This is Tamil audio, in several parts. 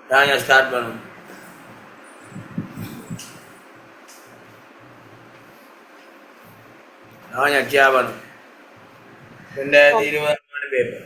நாங்கள் ஸ்டார்ட் பண்ணுவோம். நாங்கள் அச்சியாபனம் 2020 பேப்பர்.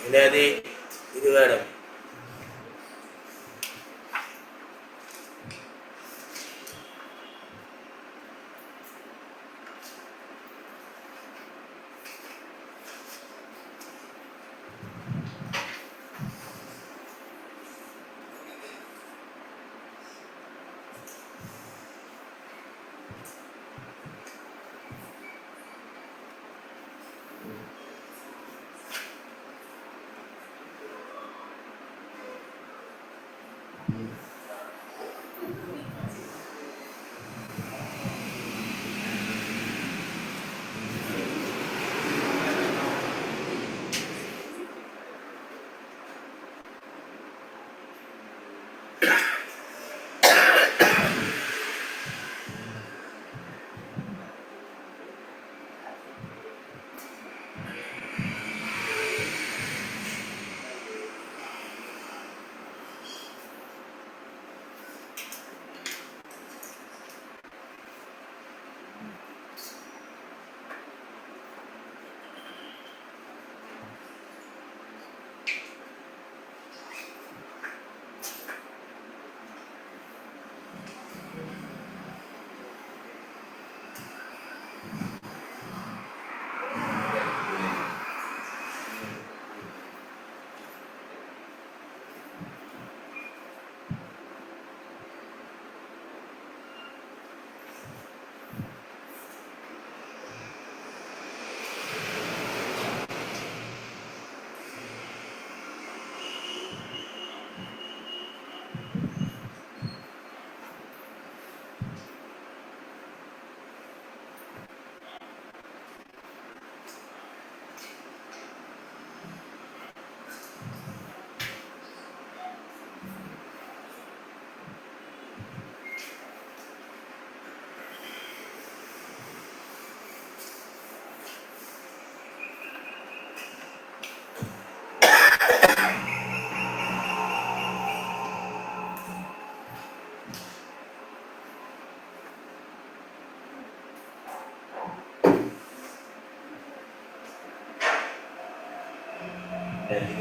இல்லாது இது வேறு இது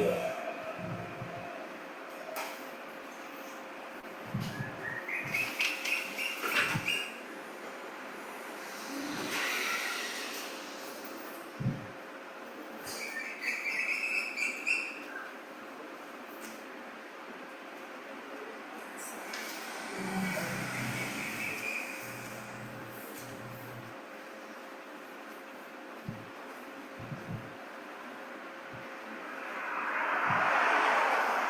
வேறு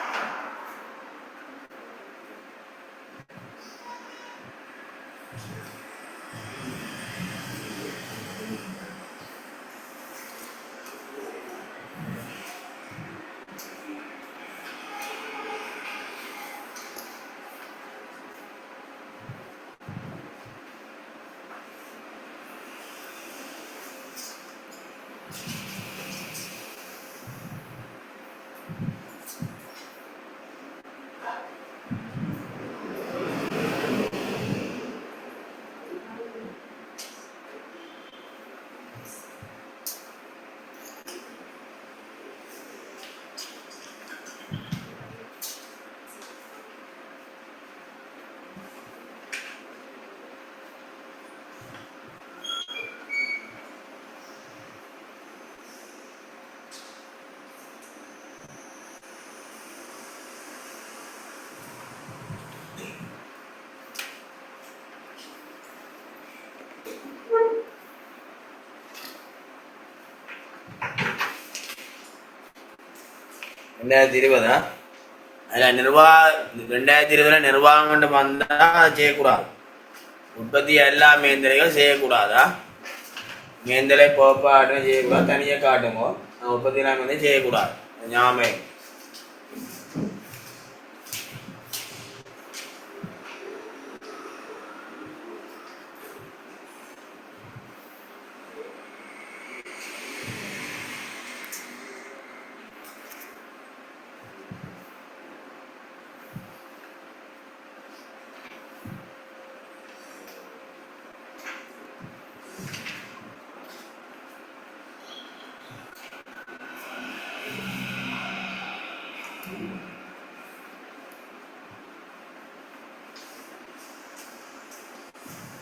2020 அதில் 2020 நிர்வாகம் கொண்டு வந்தால் செய்யக்கூடாது. உற்பத்தி எல்லா மேந்தலையும் செய்யக்கூடாதா? மேந்தலை போப்பாட்டும் செய்யக்கூடாது, தனியாக காட்டுமோ உற்பத்தி எல்லாம் வந்து செய்யக்கூடாது. ஞாபகம்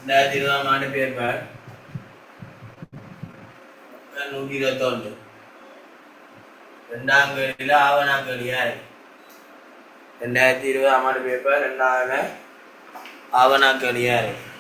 இந்த 2020 ஆண்டு பேப்பர் 121 ரெண்டாம் கேள்வியில் ஆவணாக்கேள்வியா இருக்கு. 2020 ஆண்டு பேப்பர் 2வது ஆவணாக்கேள்வியா இருக்கு.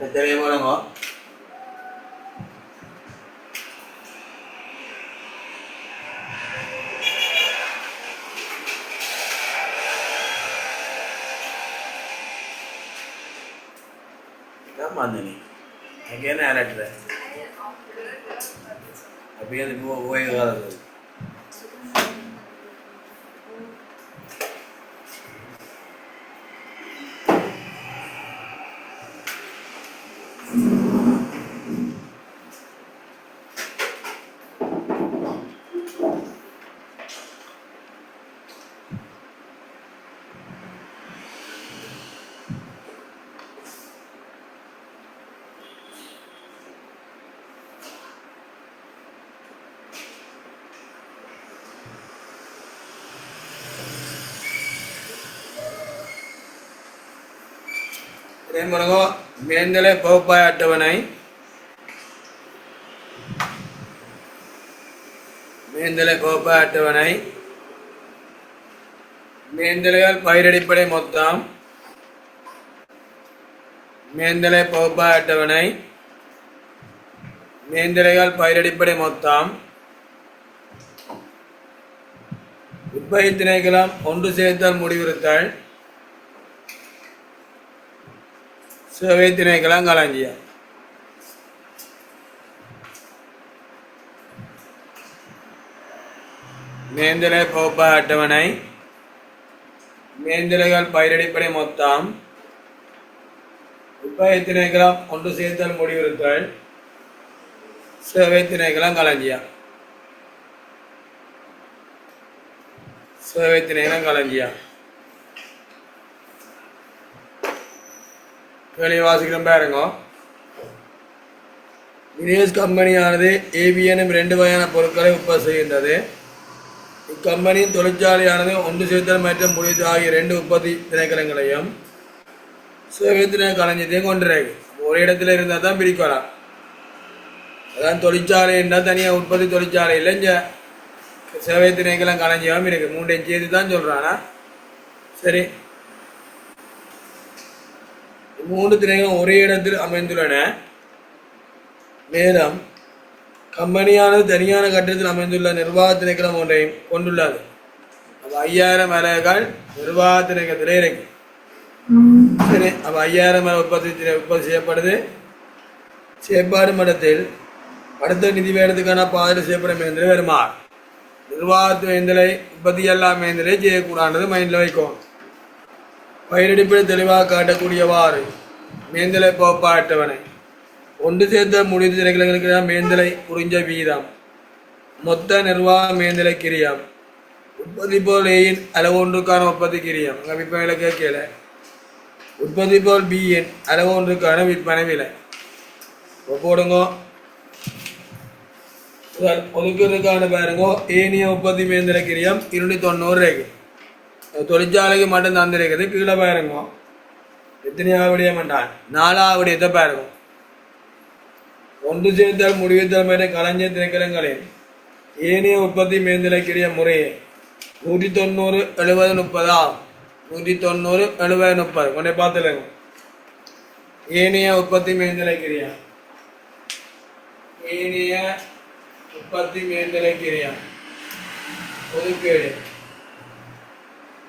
எத்தனை போடுங்க? Mandani. Again, I read that. Again, go away. மேந்தலை பகுப்பாய் அட்டவணை மேந்தலைகள் பயிரடிப்படை மொத்தம் உற்பத்தி திணைக்களம் ஒன்று சேர்த்தல் முடிவுறுத்தல் சேவை திணைக்களம் களஞ்சியம் மேந்தலை பகுப்பாய் அட்டவணை மேந்தலைகள் பயிரடிப்படை மொத்தம் உற்பத்தி திணைக்களம் ஒன்று சேர்த்தல் முடிவுறுத்தல் சேவை திணைக்களம் களஞ்சியம் வாசிக்கிறோம் பாருங்க. வினேஷ் கம்பெனியானது ஏபிஎனும் 2 வகையான பொருட்களை உற்பத்தி செய்கின்றது. இக்கம்பெனியின் தொழிற்சாலையானது ஒன்று சேர்த்தல் மற்றும் முடிவு ஆகிய 2 உற்பத்தி திணைக்களங்களையும் சேவை திணை களஞ்சியத்தையும் கொண்டிருக்கு. ஒரு இடத்துல இருந்தால் தான் பிரிக்கலாம். அதான் தொழிற்சாலை என்றால் தனியாக உற்பத்தி தொழிற்சாலை இல்லை, இங்கே சேவை திணைக்களம் களஞ்சியம் இருக்கு. 3 சேர்த்து தான் சொல்றானா. சரி, 3 திணைகளும் ஒரே இடத்தில் அமைந்துள்ளன. மேலும் கம்பெனியானது தனியான கட்டத்தில் அமைந்துள்ள நிர்வாக திணைக்களம் ஒன்றையும் கொண்டுள்ளது. 5000 அலகுகள் நிர்வாக திணைக்களத்திலே இருக்கு. சரி, அப்ப 5000 உற்பத்தி செய்யப்படுது. செயற்பாடு மட்டத்தில் அடுத்த நிதி வேடத்துக்கான பாதையில் செய்யப்படும் மேந்தலை வருமாறு நிர்வாகத்து மேந்தலை உற்பத்தி எல்லாம் மேந்தலை செய்யக்கூடாது மைண்டில் வைக்கும். பயிரடிப்பை தெளிவாக காட்டக்கூடியவாறு மேந்தலை பகுப்பாய் அட்டவணை ஒன்று சேர்த்த முடிவு திணைக்களங்களுக்கு மேந்தலை உறிஞ்ச வீதம் மொத்த நிர்வாக மேந்தலை கிரியம் உற்பத்தி போல் ஏயின் அளவு ஒன்றுக்கான உற்பத்தி கிரியம் விற்பனை கேட்கல. உற்பத்தி போல் பியின் அளவு ஒன்றுக்கான விற்பனை விலை போடுங்க. ஒதுக்குறதுக்கான பாருங்க. ஏனிய உற்பத்தி மேந்தலை கிரியம் 290 இருக்கு. தொழிற்சாலைக்கு மட்டும் தந்திருக்குது. கீழே பாருங்க எத்தனையாவது விடிய மாட்டான் 4வது விடியத்தை பாருங்க. ஒன்று சேர்த்தல் முடிவுத்தல் மேலே களஞ்சிய திணைக்களங்களின் ஏனிய உற்பத்தி மேந்தலை கிரியம் முறையே 190 70 30 190 70 30 கொண்டே பார்த்துலங்க. ஏனிய உற்பத்தி மேந்தலை கிரியம் ஒதுக்கீடு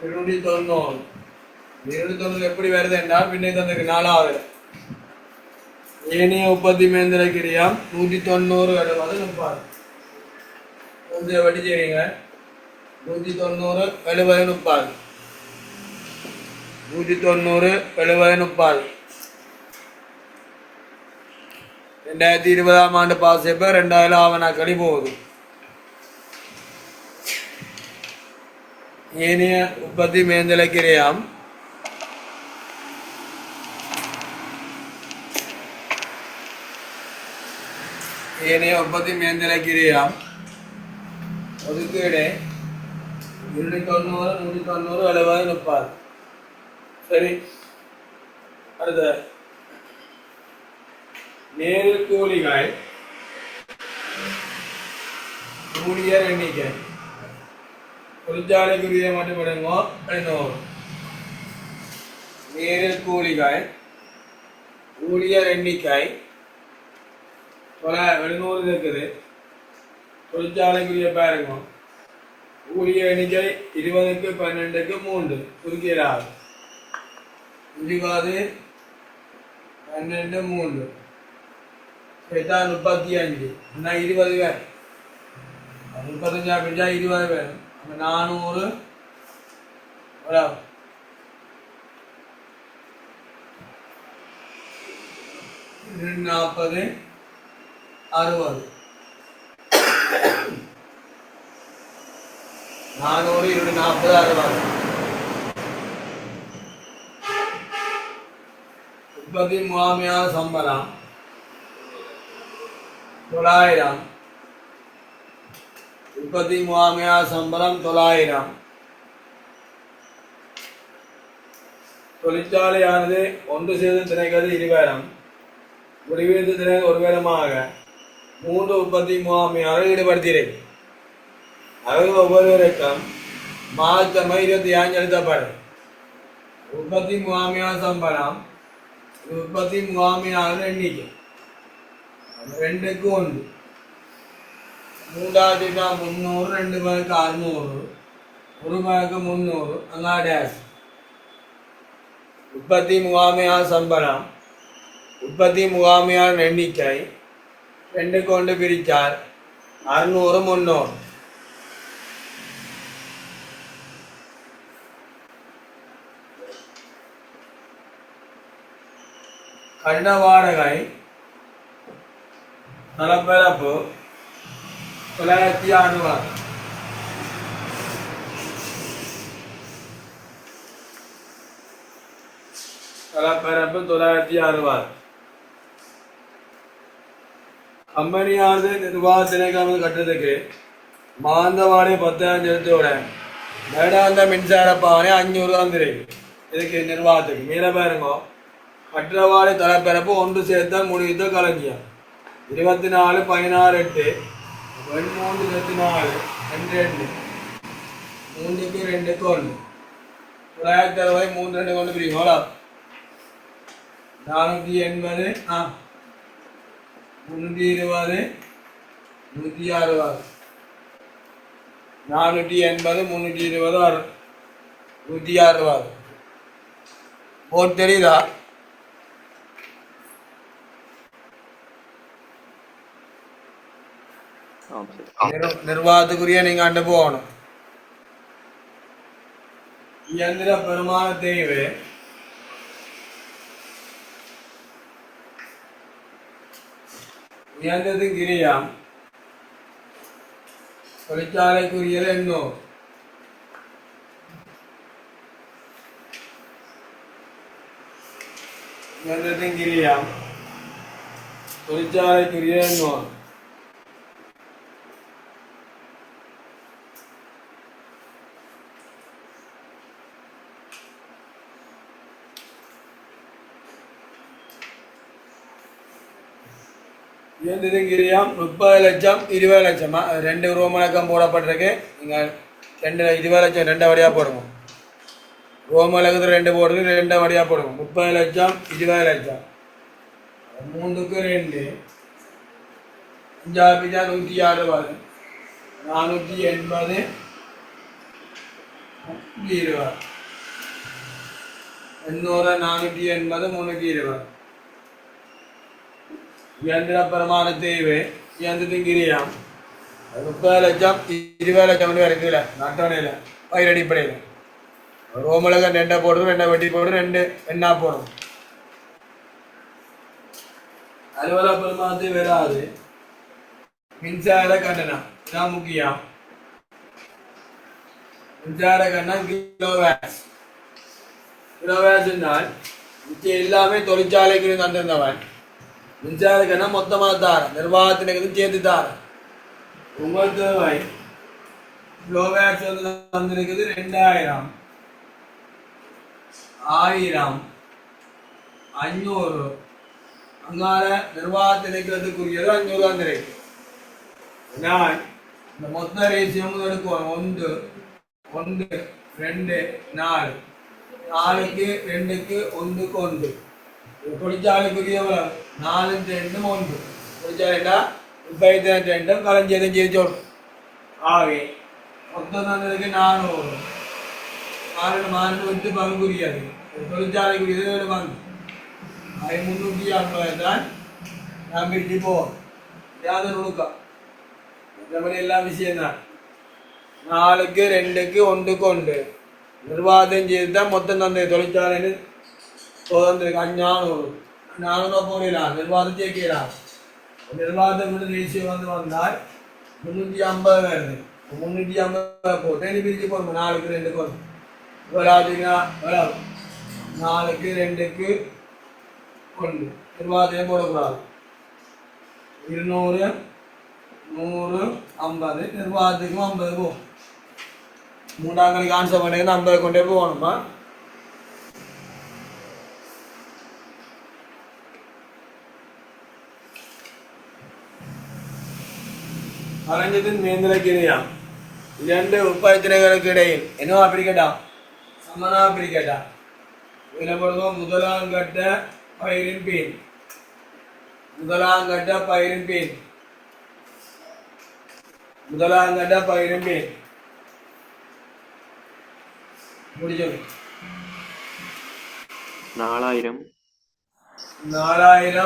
290 எப்படி வருது என்றால் பின்னே தந்திருக்கு 4வது. ஏனிய உற்பத்தி மேந்தலை கிரியம் 190 70 30 கொஞ்சம் வட்டி செய்றீங்க. 190 70 30 2020 ஆண்டு பாஸ் செய்ய 2000 ஆவணாக்களி போகுது. ஏனிய உற்பத்தி மேந்தலை கிரியம் ஒதுக்கீடு 290 190 70 30. சரி, அடுத்த நேரில் கூலிகள் ஊழியர் எண்ணிக்கை தொழிற்சாலைக்குரிய மட்டும் விடுங்கோ. நேரில் கூலிகள் ஊழியர் எண்ணிக்கை 700 இருக்குது. தொழிற்சாலைக்குரிய பாருங்க. ஊழியர் எண்ணிக்கை 20க்கு 12க்கு 3 குறுக்கியலாகும். 20 12 3 35 20 பேர் 35 பிடிச்சா 20 பேர் 400 40 60 400 40 60 உற்பத்தி முகாமையாக சம்பளம் 900. உற்பத்தி முகாமையாக சம்பளம் 900. தொழிற்சாலையானது ஒன்று சேர்ந்து திணைக்கிறது 20,000, முடிவெடுத்து திணைக்கிறது 1,000மாக 3 உற்பத்தி முகாமையாளர் ஈடுபடுத்தியிருக்கு. அதாவது ஒவ்வொருவருக்கும் மாதத்தன்மை 25 செலுத்தப்படும். உற்பத்தி முகாமையாளர் சம்பளம் உற்பத்தி முகாமையாளர் எண்ணிக்கை 2க்கு 1, 3,000 300, 2 பேருக்கு 600, 1 பேருக்கு 300, அங்கே டேஷ். உற்பத்தி முகாமையாளர் சம்பளம் உற்பத்தி முகாமையாளர் எண்ணிக்கை 2க்கு 1 பிரித்தால் 600, 300. கண்ட வாடகை தளப்பரப்பு 960. தளப்பரப்பு 960. கம்பெனியானது நிர்வாக திணைக்களம் கட்டுறதுக்கு மாந்தவாடகை 10,000 செலுத்தோட வேடாந்த மின்சார பாவனை 500 வந்துருக்கு. இதுக்கு நிர்வாகத்துக்கு மேலே பாருங்க. கற்றவாடை தளப்பரப்பு ஒன்று சேர்த்தால் முடித்த களஞ்சியம் 24, 16, 8, 13, 24, 2, 3க்கு 2க்கு 1, 960, 3, 2 கொண்டு பிரிக்கோளா 480, 320, 160, 480, 320, 160. போட்டு தெரியுதா? நிர்வாகத்துக்குரிய நீங்க அண்டு போகணும். இயந்திர பெருமான தேவை இயந்திரத்தின் கிரியாம் தொழிற்சாலைக்குரியது என்னோ இயந்திரத்தின் கிரியாம் தொழிற்சாலைக்குரிய என்னோ இயந்திரங்கிரியாம் 30 லட்சம் 20 லட்சமா 2 ரோமலக்கம் போடப்பட்டிருக்கு. நீங்கள் 20 லட்சம் 2 வழியாக போடுங்க. ரோமலக்கத்தில் 2 போடுறது 2 வழியாக போடுங்க. 30 லட்சம் 20 லட்சம் 3க்கு 2, 5 பிஜா 160, 480, 20, 800, 480, 320. இயந்திர பிரமாண தேவை இயந்திரத்தின் கிரியாம் 30 லட்சம் 20 லட்சம் இருக்குல்ல நட்டவணையில் பயிர் அடிப்படையில் ரோமலக 2 போடுறது 2 வெட்டி போடுறது 2 எண்ணா போடும். அலுவலக பிரமாணத்தை வராது. மின்சார கட்டணம் இதான் முக்கியம். மின்சார கட்டணம் கிலோவாட்ஸ். கிலோவாட்ஸ் என்றால் மிச்சம் எல்லாமே தொழிற்சாலைக்கு தந்திருந்தவன் மின்சாரக்கன்னா மொத்தமாக தாரேன், நிர்வாகத்தினருக்கு சேர்த்து தாரேன். உங்கள் தேவை கிலோவாட்ஸ் வந்து வந்திருக்குது 2000, 1000, 500. அங்கால நிர்வாகத்தினருக்குரியது 500 வந்திருக்கு. நான் இந்த மொத்த ரேசியம் எடுக்குவோம். 1, 1, 2, 4, 4க்கு 2க்கு 1க்கு 1. தொழிற்சாலைக்குரிய 4, 2, 1. தொழிற்சாலைண்டா 32 களஞ்சியத்தையும் செய்து சொல்லணும். ஆகவே மொத்தம் தந்ததுக்கு 400. 4 விட்டு பங்குரியது தொழிற்சாலைக்குரியது 7 பங்கு. 350 தான் நாம் பிரிச்சு போவோம். யாவது நுணுக்கம் மற்றபடி எல்லாம் விஷயம்தான். 4க்கு 2க்கு 1க்கு 1 நிர்வாகத்தையும் செய்து தான் மொத்தம் தந்தது. தொழிற்சாலைன்னு தந்திருக்கு 500. 400 போடலாம், நிர்வாகத்தை சேர்க்கலாம். நிர்வாகத்தை விட தேசியம் வந்தால் 350 வருது. 350 போட்டு பிரிச்சு போடணும். 4க்கு 2க்கு 1 இவ்வளோ 4க்கு 2க்கு 1 நிர்வாகத்தையும் போடக்கூடாது. 200, 100, 50 நிர்வாகத்துக்கும் 50 போகும். 3ஆம் கணக்கு ஆன்சர் பண்ணி 50 கொண்டே போகணுமா. களஞ்சத்தின் மேந்திர கிரியாம் இரண்டு உட்பத்திரைகளுக்கு இடையில் என்னவா பிரிக்கட்டா சமனா பிரிக்கட்டா இதில் பொழுதும் முதலாங்கட்ட பயிரின் பின் முதலாங்கட்ட பயிரின் பின் முதலாங்கட்ட பயிரின் பின் முடிச்சது 4000 4000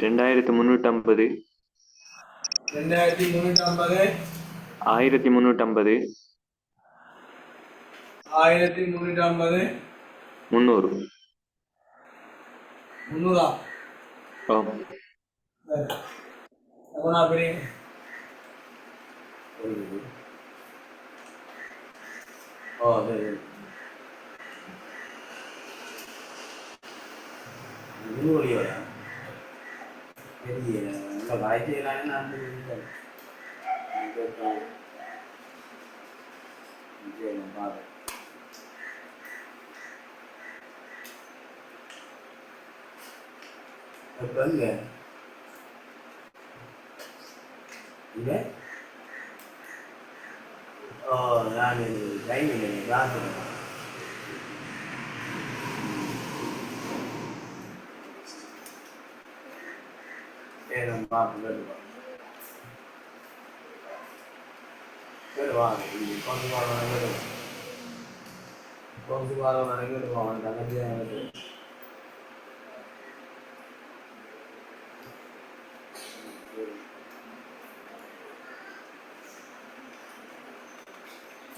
2350 2350 1350 1350 300 300 ஆம் அப்பனா அப்படி சரி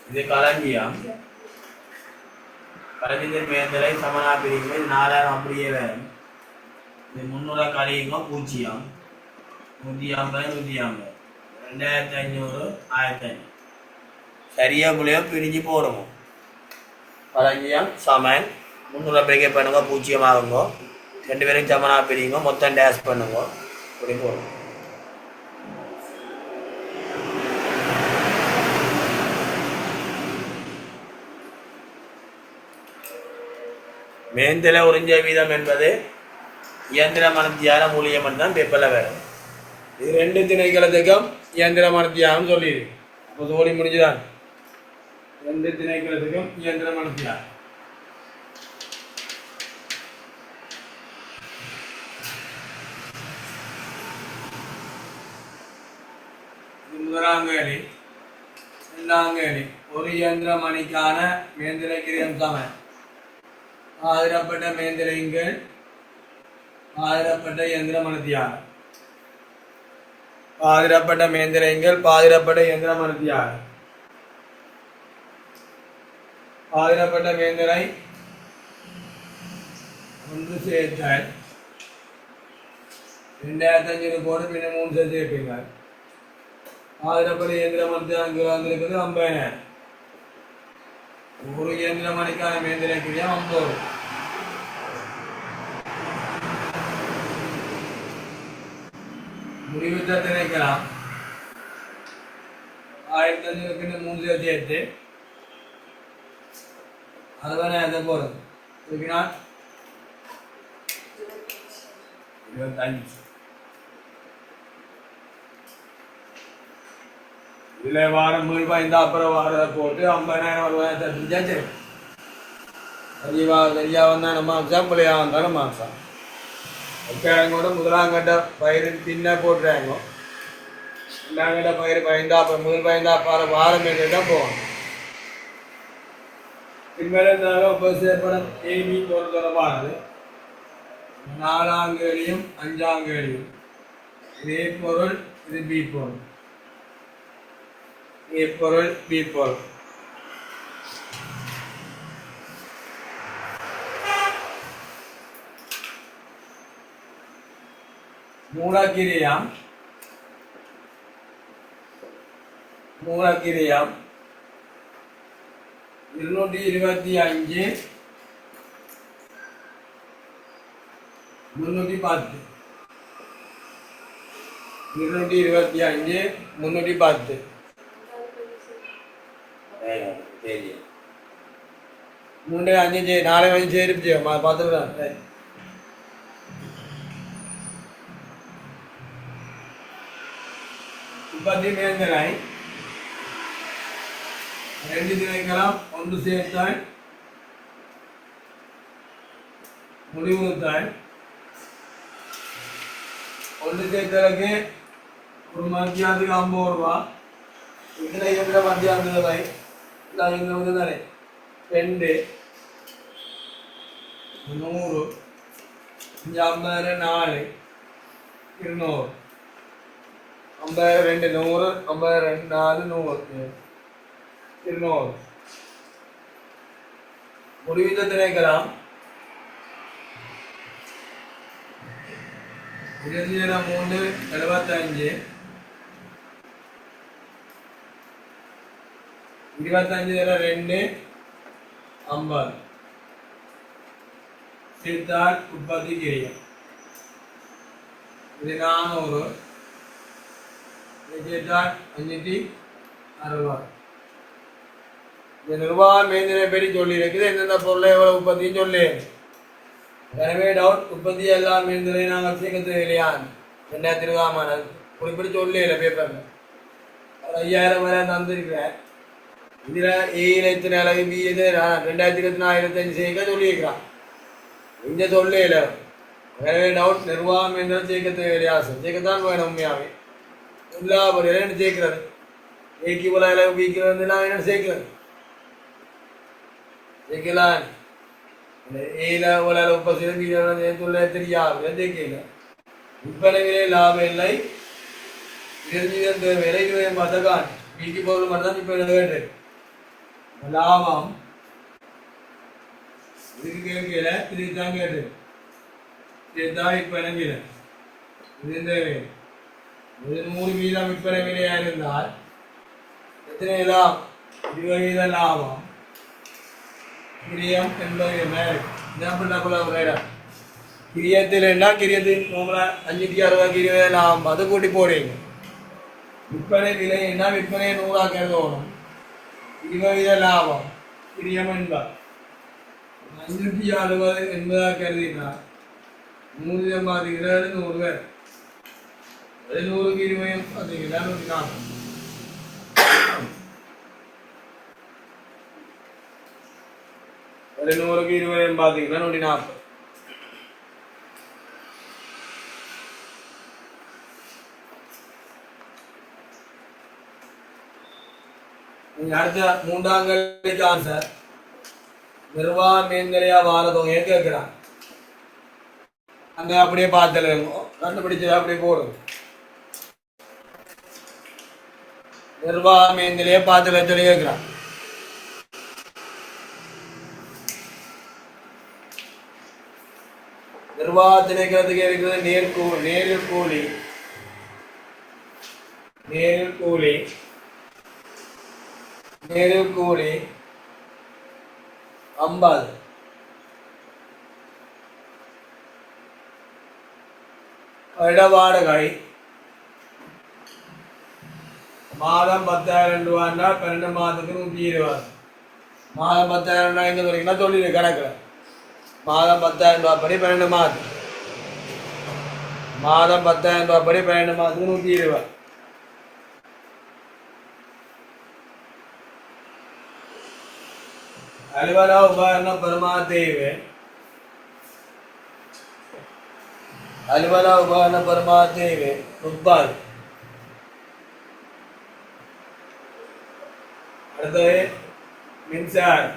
இது களஞ்சியம் களஞ்சியத்தின் மேந்தலை சமனா பிரிவு 4000 அப்படியே வேறும் இது 300 கழியுங்க 0 150 150 2500 1500 சரியா புள்ளியோ பிரிஞ்சு போடுவோம் களஞ்சியம் சமன் 300 பிரேக்கப் பண்ணுங்க 0 ஆகுங்க 2 பேரும் சமனா பிரியுங்க மொத்தம் டேஷ் பண்ணுங்க இப்படி போடுவோம் மேந்தில உறிஞ்ச வீதம் என்பது இயந்திர மனத்தியாரம் மூலியம் தான் பேப்பர்ல வேணும் இது ரெண்டு திணைக்களத்துக்கும் இயந்திர மனத்தியாரம் சொல்லியிருக்கு அப்போ சோழி முடிஞ்சுதான் ரெண்டு திணைக்களத்துக்கும் இயந்திர மனத்தியாரம் முதலாம் கேள்வி இரண்டாம் கேள்வி ஒரு இயந்திர மணிக்கான மேந்திர கிரியம் சமன் ஆதரப்பட்ட மேந்திரங்கள் ஆதரப்பட்ட இயந்திர மனத்தியாரம் பாதிரப்பட்ட மேந்திரங்கள் பாதிரப்பட்ட இயந்திர மனத்தியாரம் பாதிரப்பட்ட மேந்திரை ஒன்று சேர்த்தால் 2500 போட்டு பின்ன 3 சேர்த்து வைப்பீங்க பாதிரப்பட்ட இயந்திர மனத்தியாரம் இருக்குது 50000 ஒரு இயந்திர மணிக்கான மேந்திரக்கிரியா 50 முடிவுற்ற திணைக்கலாம் 1500 பின்ன 3 சேர்த்து 60000 போறது 25 இதுல வாரம் ரூபாய் அப்புறம் வாரத்தை போட்டு 50000 ரூபாய் செஞ்சாச்சு சரியா வந்தா நம்ம அம்சம் பிள்ளையா வந்தா நம்ம அம்சம் கூட முதலாங்கட்ட பயிர் பின்ன போட்டுறாங்க ரெண்டாங்கட்ட பயிர் முதல் வாரம் தான் போகணும் பின்மேல சேப்படம் ஏமி தொடர்பானது 4ஆம் கேள்வியும் 5ஆம் கேள்வியும் இது ஏ பொருள் இது பி பொருள் A பொருள் B பொருள் மூலக்கிரியாம் 225 310 225 310 3 5 4 5 ചേരിപ്പിച്ചോ பார்த்துக்கலாம் உற்பத்தி மேல்நிலை 2 திணைக்களம் ஒன்று சேர்த்தால் முடிவுறுத்தால் ஒன்று சேர்த்தலுக்கு ஒரு மத்தியானத்துக்கு 50 ரூபா இத்தனை என்ற மத்தியானத்தை தானே 2 100 50 4 200 52 100 52 4 100 200 முடிவித்த திணைக்களம் 23 75 25 2 50 சேர்த்தால் உற்பத்தி கிரியம் இது 400 சேர்த்தால் 560 இந்த நிர்வாக மேந்திரை பற்றி சொல்லி இருக்குது எந்தெந்த பொருளை எவ்வளவு உற்பத்தியும் சொல்லி எனவே டவுட் உற்பத்தி எல்லாம் மேந்திரை நாங்கள் சேர்க்க தேவையில்லையா 2020 குறிப்பிட்டு சொல்லல பேப்பர்ல 5000 வரை தந்திருக்கிறேன் இதுல ஏழு அளவு பி இது 2024 சேர்க்க சொல்லியிருக்கிறான் இங்க சொல்லல எனவே டவுட் நிர்வாகம் மேந்திரம் சேர்க்க தேவையில்லையா சேர்க்கத்தான் வேணும் உண்மையாவே எல்லா பொருளும் என்ன சேர்க்கிறது ஏக்கு போல அளவு பிக்கு வந்து நான் என்ன சேர்க்கிறது சேர்க்கலாம் ஏல போல அளவு 30% சொல்ல தெரியாது சேர்க்கல விற்பனை விலை லாபம் இல்லை விலை பார்த்தாக்கான் பிக்கு பொருள் மட்டும் இப்ப கேட்டு லாபம் இதுக்கு கேட்கல இதுக்கு தான் கேட்டு இதுதான் விற்பனை விலை இது இந்த இது 100% விற்பனை விலையா இருந்தால் எத்தனை லாபம் 20% லாபம் கிரியம் 80 மேல் கிரியத்தில் என்ன கிரியத்தின் 560 20 லாபம் அது கூட்டி போடுங்க விற்பனை விலை என்ன விற்பனையை 100 கருதணும் 20 லாபம் கிரியம் என்பார் 560 என்பதாக கருதினார் 100 பார்த்தீங்கன்னா 100 பேர் 100க்கு 20 பார்த்தீங்கன்னா 140 100க்கு 20 பார்த்தீங்கன்னா 140 அடுத்த 3ஆம் கேள்விக்கு ஆன்சர் நிர்வாக மேல்நிலையா வார தொகையை கேட்கிறான் அந்த அப்படியே பார்த்தல கண்டுபிடிச்சது அப்படியே போடுது நிர்வாக மேல்நிலையை பார்த்தல சொல்லி கேட்கிறான் நிர்வாக திணைக்கிறதுக்கு இருக்கிறது நேரில் கூலி 50 இட வாடகை மாதம் 10,000 ரூபான்னா 12 மாதத்துக்கு 120 மாதம் 10,000 ரூபாய் எங்க சொல்றீங்கன்னா சொல்லிடு கணக்குல மாதம் 10,000 ரூபாய் படி 12 மாதம் 10,000 ரூபாய் படி 12 மாதத்துக்கு 120 அலுவலக உபகரண பரமாத்தேவை முப்பாது அடுத்தது மின்சாரம்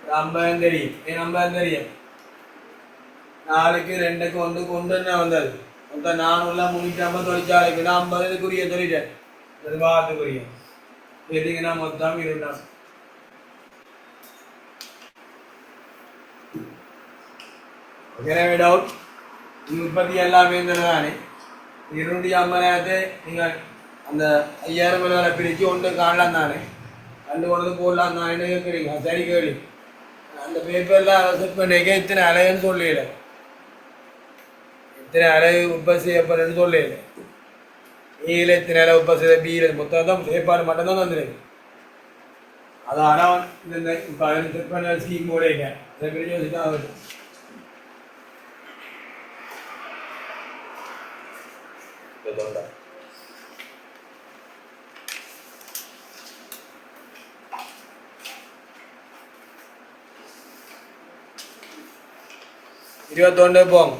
நம்பர் தெரியும் 4க்கு 2க்கு 1க்கு 1 வந்தது மொத்தம் 450 தொழிற்சாலைக்கு 50 இதுக்குரிய சொல்லிட்டேன் நிர்வாகத்துக்குரிய கேட்டீங்கன்னா மொத்தம் 2 எனவே டவுட் உற்பத்தி எல்லாமே தானே 250,000 நீங்கள் அந்த 5000 விலை பிரித்து ஒன்று காணலாம் தானே கண்டு கொண்டு போடலாம் தானே கேட்குறீங்க சரி கேள்வி அந்த பேப்பரில் செட் பண்ணிக்க இத்தனை அலைன்னு சொல்லல இத்தனை அலை உற்பத்தி செய்யப்படுன்னு சொல்லல ஏல இத்தனை அலை உற்பத்தி செய்ய பியில் மொத்தம் தான் ஏற்பாடு மட்டும்தான் வந்துருக்கு அதான் இந்த இப்போ செட் பண்ண ஸ்கீம் போடுங்க அதை பிரித்து வச்சுட்டு ஆகுது 21 போங்க.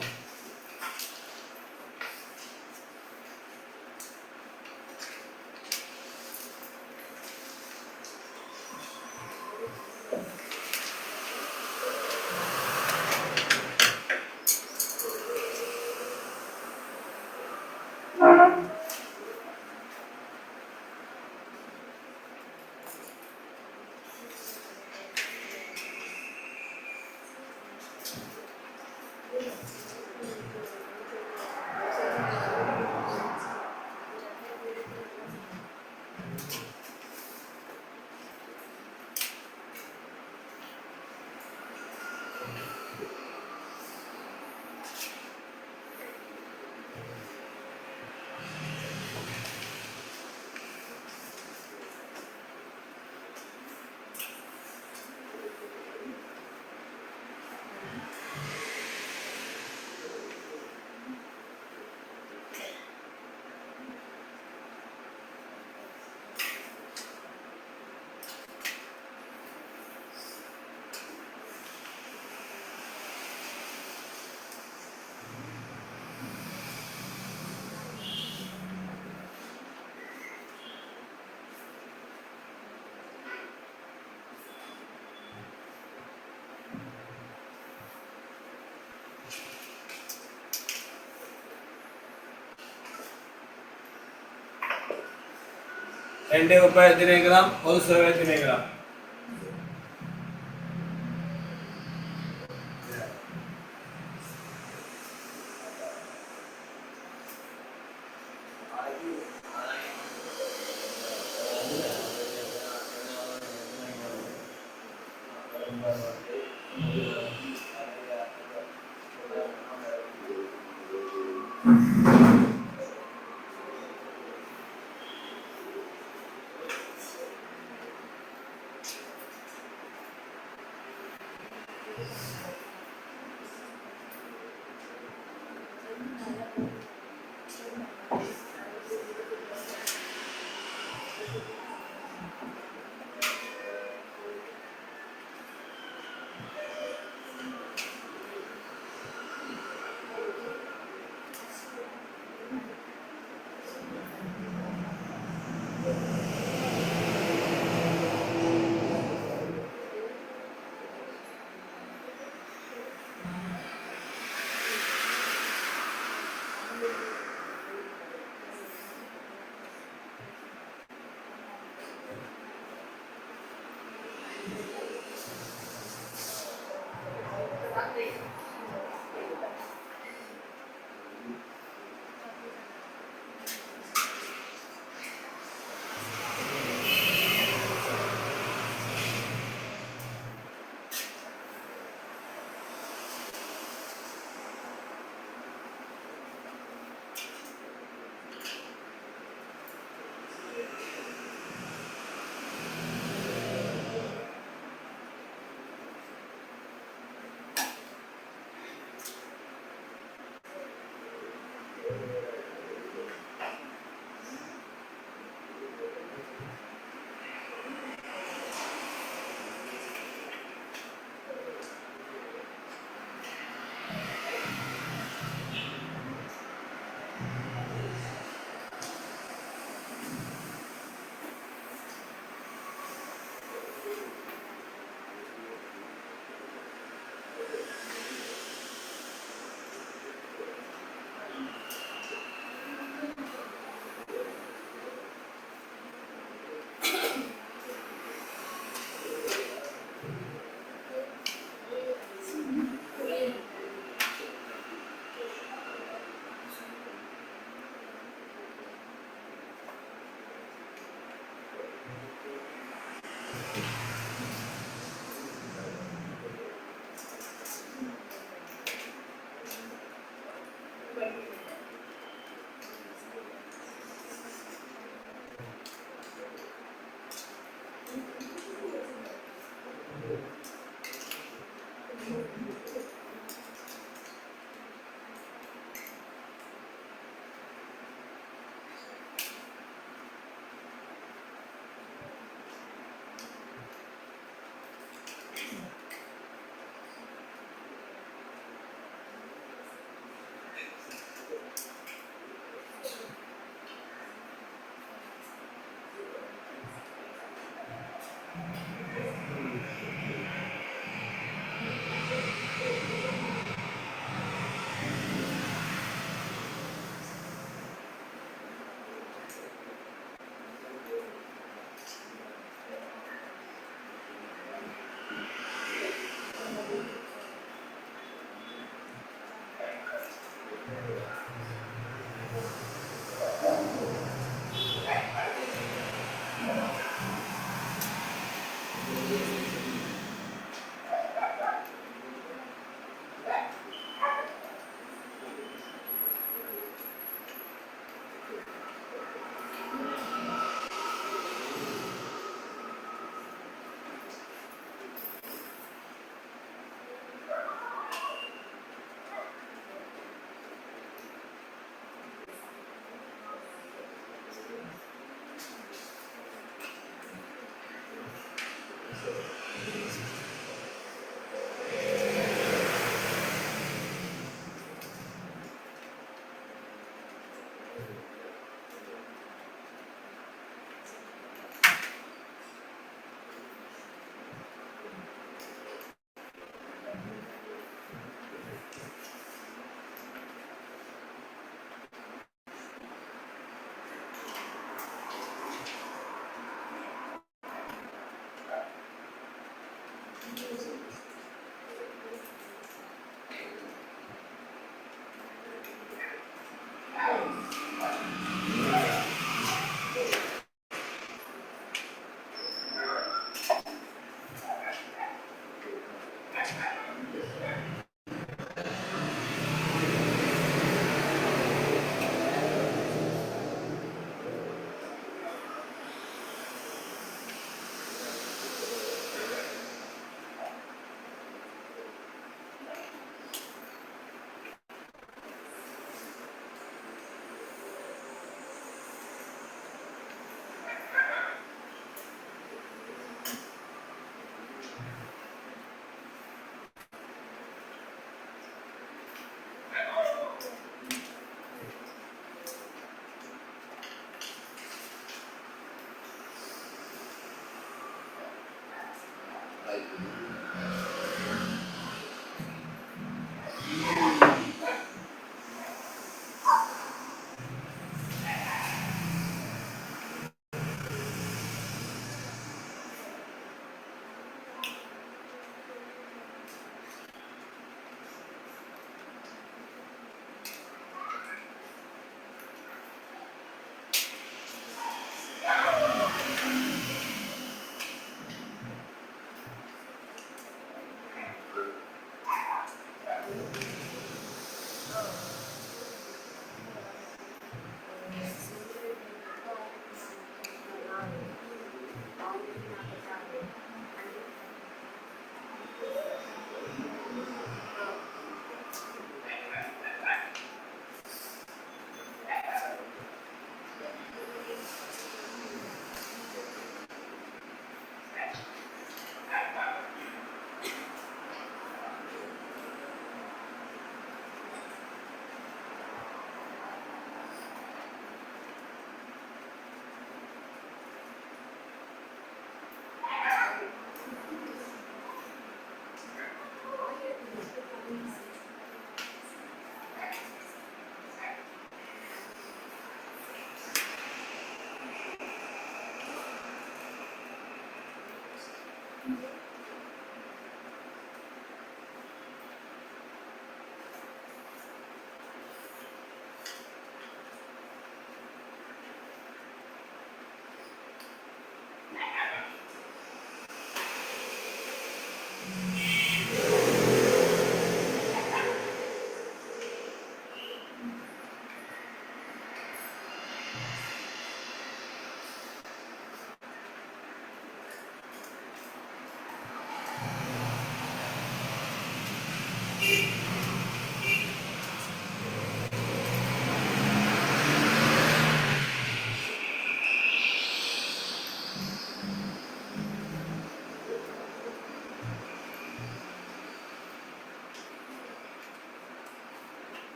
ரெண்டு உப்பை எத்தனை கிராம், ஒரு சுரவை எத்தனை கிராம்?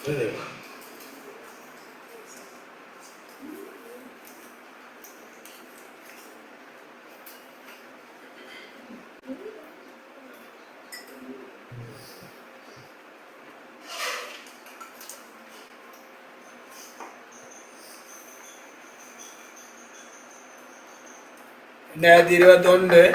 சரி. ரெண்டாயிரத்தி 21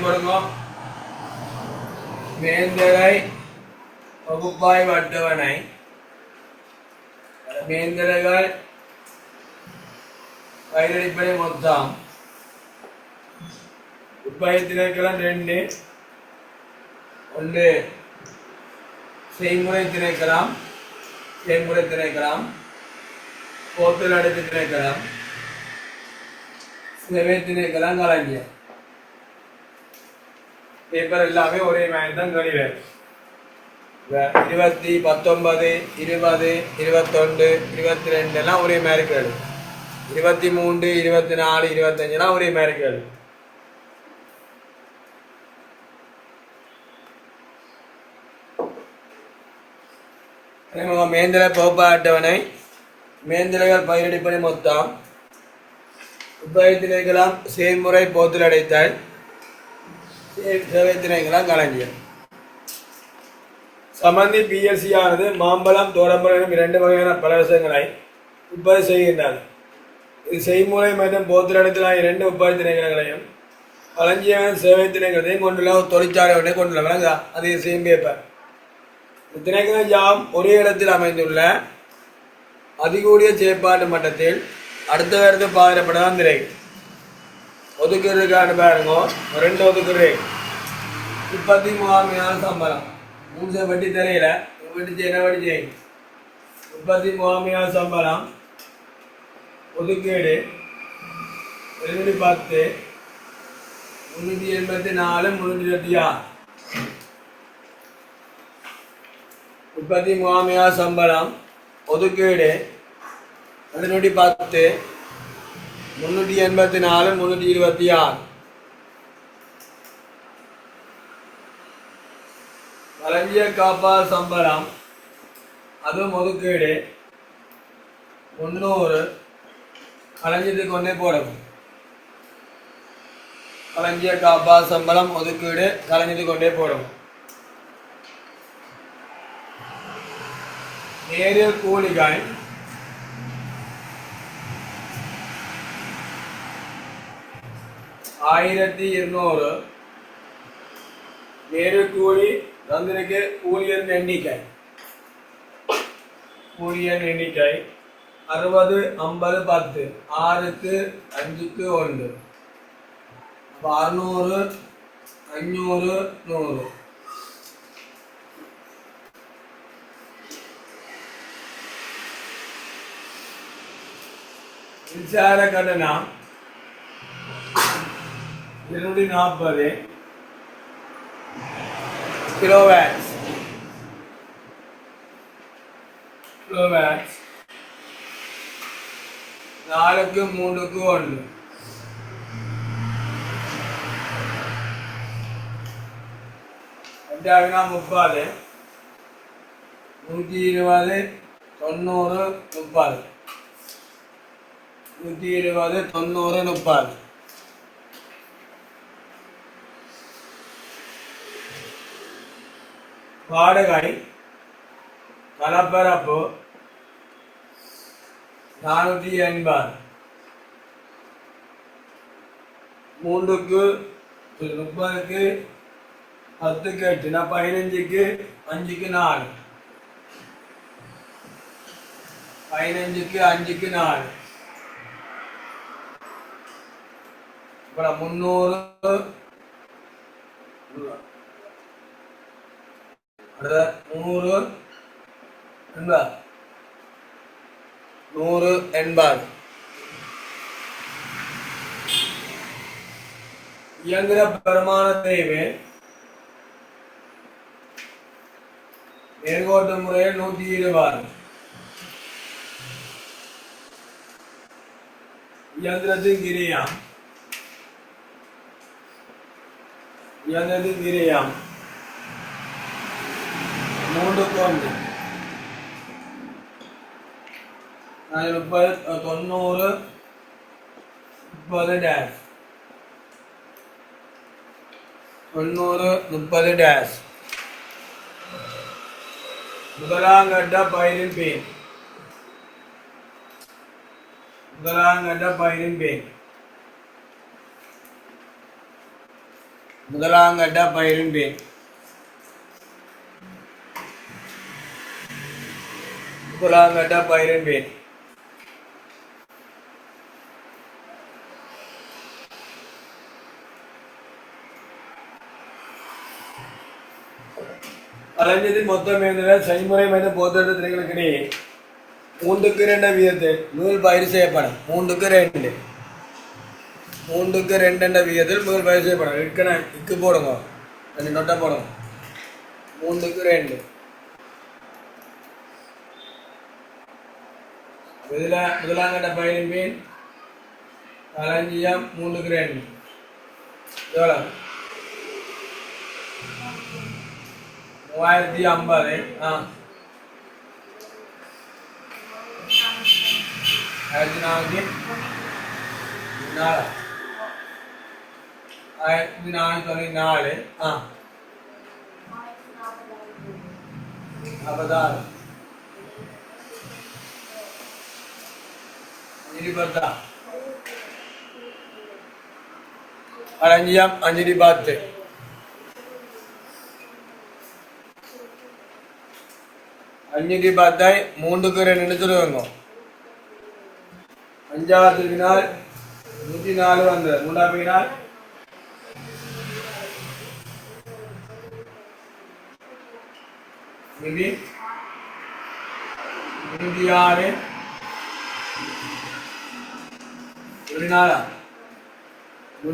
கொடுங்க. மேந்தரை பகுப்பாய்வு அட்டவணை. மேந்தரைகள் பயிரடிப்படை மொத்தம் உற்பத்தி திணைக்களம் 2 ஒன்று செய்முறை திணைக்களம் போத்தல் அடைப்பு திணைக்களம் சேவை திணைக்களம் களஞ்சியம். பேப்பர் எல்லாமே ஒரே மாதிரி தான் கழிவேன். 20, 19, 20, 21, 22 எல்லாம் ஒரே மாதிரி கேடு. 23, 24, 25 எல்லாம் ஒரே மாதிரி கேடு. மேந்திர பகுப்பாய்வு அட்டவணை. மேந்திரர்கள் பயிரடிப்படை மொத்தம் உற்பத்தி திணைக்களம் செயல்முறை போத்தல் அடைத்தல் சேவை திணைக்களம் களஞ்சியம். சம்பந்தி பிஎல்சி ஆனது மாம்பழம் தோரம்பழம் 2 வகையான பலரசங்களை உற்பத்தி செய்கின்றது. இது செய்முறை மற்றும் போத்தல் அடைத்தல் 2 உற்பத்தி திணைக்களங்களையும் களஞ்சிய சேவை திணைக்களத்தையும் கொண்டுள்ள ஒரு தொழிற்சாலை ஒன்றை கொண்டுள்ள விளங்கா. அது செய்யும் பேப்பர். திணைக்களம் யாம் ஒரே இடத்தில் அமைந்துள்ள அதிகூடிய செயற்பாட்டு மட்டத்தில் அடுத்த வருடத்து பாதிக்கப்படலாம் திரை ஒதுக்கீடுக்கான பாருங்க. 2 ஒதுக்கீடு 33,000 சம்பளம் 3 வட்டி தெரியல வட்டி என்ன வட்டி செய்யும். 33,000 சம்பளம் ஒதுக்கீடு 210 384 326. 33,000 சம்பளம் ஒதுக்கீடு 210 384 326. களஞ்சிய காப்பாளர் சம்பளம் அதுவும் ஒதுக்கீடு 300 களஞ்சியத்துக்கு ஒன்றே போடணும். களஞ்சிய காப்பாளர் சம்பளம் ஒதுக்கீடு களஞ்சியத்துக்கு ஒன்றே போடணும். நேரியல் கூலிகள் 1200. நேரியல் கூலி தந்திருக்கு ஊழியர் எண்ணிக்கை 60 50 10 6க்கு 5க்கு 1 600 500 100. மின்சார கட்டணம் 240 கிலோவாட்ஸ். கிலோவாட்ஸ் 4க்கு 3க்கு 1. ரெண்டாயிரம்னா 30 120 90 30 120 90 30. வாடகை கலப்பரப்பு 480 3க்கு 30க்கு 10க்கு 8 15க்கு 5க்கு 4 15க்கு 5க்கு 4 அப்புறம் 300 100 180 இயந்திர பெருமான தேவை நேர்கோட்டு முறையில் 120 இயந்திரத்தின் கிரியாம் 3க்கு 1 90 30 டேஷ் 90 30 டேஷ் முதலாம் கட்ட பயிரின் பேன் முதலாம் கட்ட பயிரின் பேன் முதலாம் கட்ட பயிரின் பேன் முதலாம் கட்ட பயிரின் பேன் கலைஞரின் மொத்த மேந்திர செய்முறை மைந்த போத்தெடுத்த திரைகளுக்கிடையே 3க்கு 2 வீதத்தில் முதல் பயிர் செய்யப்படும் 3க்கு 2 என்ற வீதத்தில் முதல் பயிர் செய்யப்படும் இக்கு போடுங்க 2 நொட்டை போடுங்க 3க்கு 2 இதில் முதலாம் கட்ட பயிரின் மீன் களஞ்சியம் 3க்கு 2 எவ்வளோ 3050 1404 46 களஞ்சியம் 510 510 3க்கு 2 சொல்லுவாங்க 5வது வினால் 104 வந்து 3வது வினால்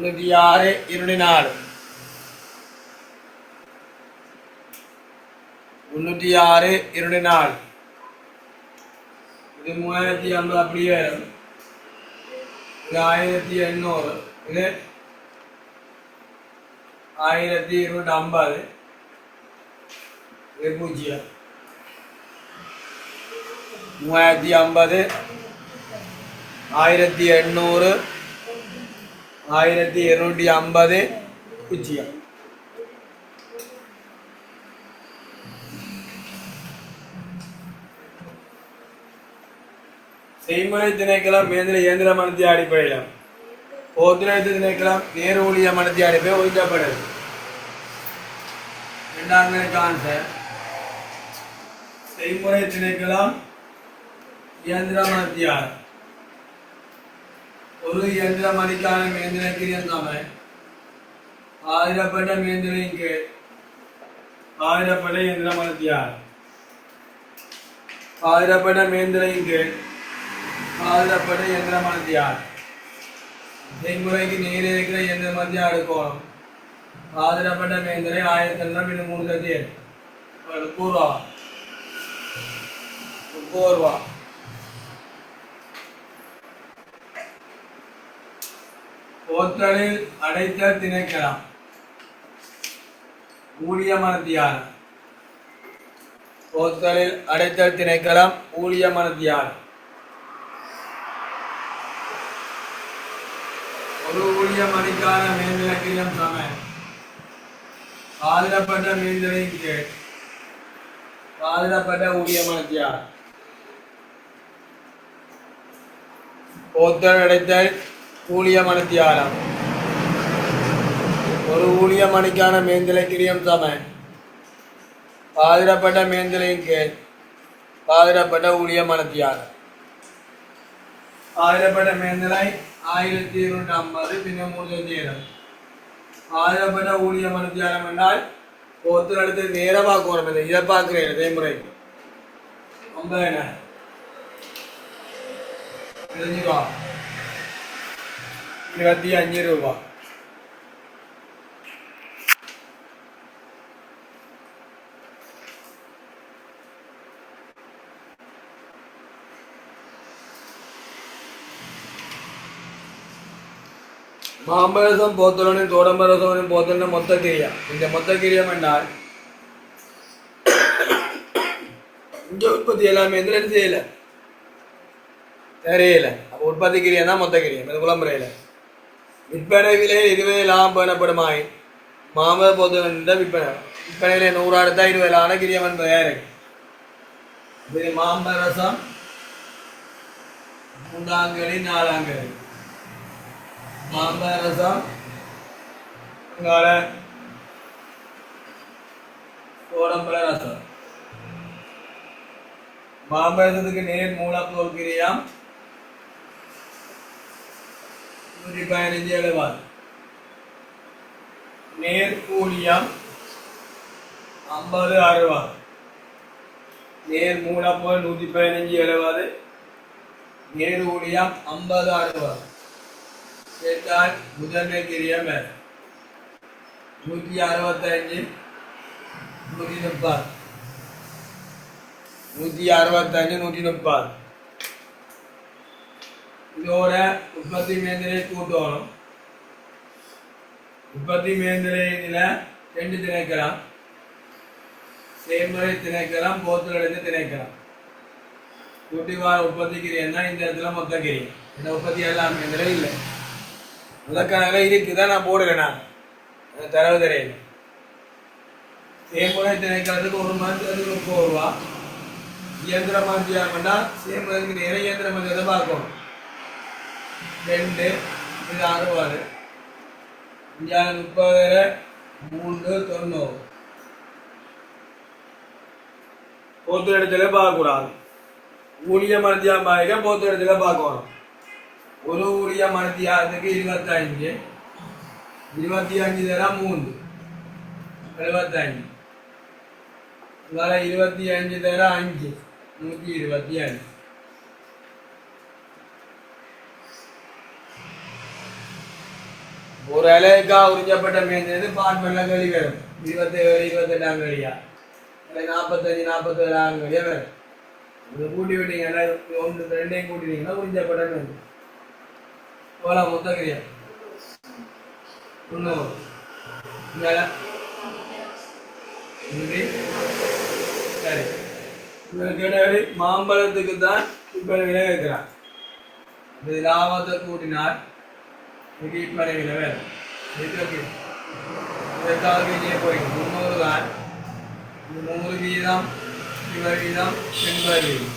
106 24 306 24 இது 3050 அப்படியே வரும் இது 1800 இது 1250 இது 0 3050 1800 1250 0 செய்முறை திணைக்களம் இயந்திர மனத்திய அடிப்படையில் போத்திரத்து திணைக்களம் நேரு ஊழிய மனத்திய அடிப்படை ஒதுக்கப்படுது 2வது கான்செப்ட் செய்முறை திணைக்களம் இயந்திர மனத்தியார் ஒரு இயந்திர மணிக்கான மேந்திரக்கிரியம் சமயம் ஆயிரப்பட்ட மேந்திரின் கீழ் ஆயிரப்பட்ட இயந்திர மனத்தியார் ஆயிரப்பட்ட மேந்திரின் கீழ் ஆயிரப்பட்ட இயந்திர மனத்தியார் செய்முறைக்கு நீர் இருக்கிற இயந்திர மத்திய அடுக்கோணம் ஆயிரப்பட்ட மேந்திரை 1000 3 பூர்வா போத்தலில் அடைத்தல் திணைக்களம் ஊழிய மனத்தியார் போத்தலில் அடைத்தல் திணைக்களம் ஊழிய மனத்தியார் ஒரு ஊழிய மணிக்கான மேந்திரக்கிரியம் சமயம் ஆதரப்பட்ட மேந்திரையின் கீழ் பாதிடப்பட்ட ஊழியமனத்தியார் போத்தல் அடைத்தல் ஊழியமனத்தியாரம் ஒரு ஊழியமணிக்கான மேந்திலை கிரியம் சமன் பாதிடப்பட்ட மேந்திலையின் கீழ் பாதிடப்பட்ட ஊழியமனத்தியாரம் பாதிடப்பட்ட மேந்திலை 1250 பின்ன 3 பாதிடப்பட்ட ஊழியமனத்தியாரம் என்றால் போத்தல் அடுத்து நேர பார்க்கணும் இல்லை இதை பார்க்கிறேன் இதே முறைக்கு 50,000 ரூபா 25 ரூபா மாம்பரசம் போத்தலனும் தோடம்பரசவனும் போத்தலும் மொத்த கிரியா இந்த மொத்த கிரியம் என்றால் இங்க உற்பத்தி எல்லாமே எந்த செய்யல தெரியல அப்ப உற்பத்தி கிரியம் தான் மொத்த கிரியம் இது குளம்புறையில விற்பனை விலையில் 20 லாபம் பெறப்படுமாய் மாம்பழ போத்தலன் விற்பனையில 100 அடுத்தா 20 ஆன கிரியம் என்பதா இருக்கு இது மாம்பரசம் 3 4 மாம்பரசம் கோடம்பர ரசம் மாம்பரசத்துக்கு நேர் மூலப்பொருள் கிரியாம் 115 எழுவாது நேர் கூலியம் 50 60 நேர் மூலப்பொருள் 115 எழுவாது நேர் ஊழியம் 50 60 கேட்டால் முதன்மை கிரியம் 165 130 165 130 இதோட உற்பத்தி மேந்திரை கூட்டணும் உற்பத்தி மேந்திரையில 2 திணைக்கலாம் செயல்முறை திணைக்கலாம் போத்தலடைந்து திணைக்கலாம் கூட்டிவார உற்பத்தி கிரியம் தான் இந்த இடத்துல மொத்த கிரியம் இந்த உற்பத்தி எல்லாம் மேந்திரை இல்லை முதற்கணக்கில் இருக்குதான் நான் போடுறேன் நான் தரவு தெரியல செயல்முறை திணைக்கிறதுக்கு 1 மந்த்க்கு 30 ரூபா இயந்திர மாற்றியாங்கன்னா செயல்முறைக்கு நேர இயந்திர மாற்றியதை பார்க்கணும் 2 இது 60 இங்கே 30 3 90 போத்து இடத்துல பார்க்கக்கூடாது ஊழிய மருத்தியாக போத்து இடத்துல பார்க்கணும் ஒரு ஊழிய மருத்தியாரத்துக்கு 25 25 தரம் 3 75 25 தரம் 5 125 ஒரு இலைக்கா உறிஞ்சப்பட்ட மேஞ்சது பாட்மெல்ல கழி வரும் 27 28 கழியா 45 47 கழியா வரும் இது கூட்டி விட்டீங்கன்னா 1 2 கூட்டினீங்கன்னா உறிஞ்சப்பட்ட மேஞ்சு போல மொத்த கிரியா இன்னும் சரி கேட்டாடி மாம்பழத்துக்கு தான் இப்ப விலை வைக்கிறான் இது லாபத்தை கூட்டினார் விற்பனை விலை வேறு இதற்காக போய் 300 தான் 100 வீதம் 20 வீதம் 80 வீதம்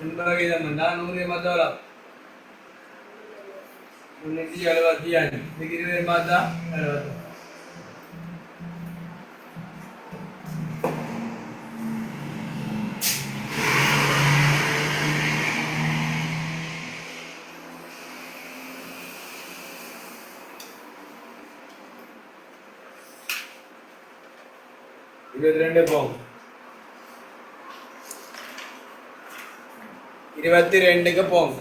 80 வீதம் என்றால் 100 மத்தவளம் 375 இதுக்கு 20 மாத்தா 70 22 போகும் 22க்கு போகும்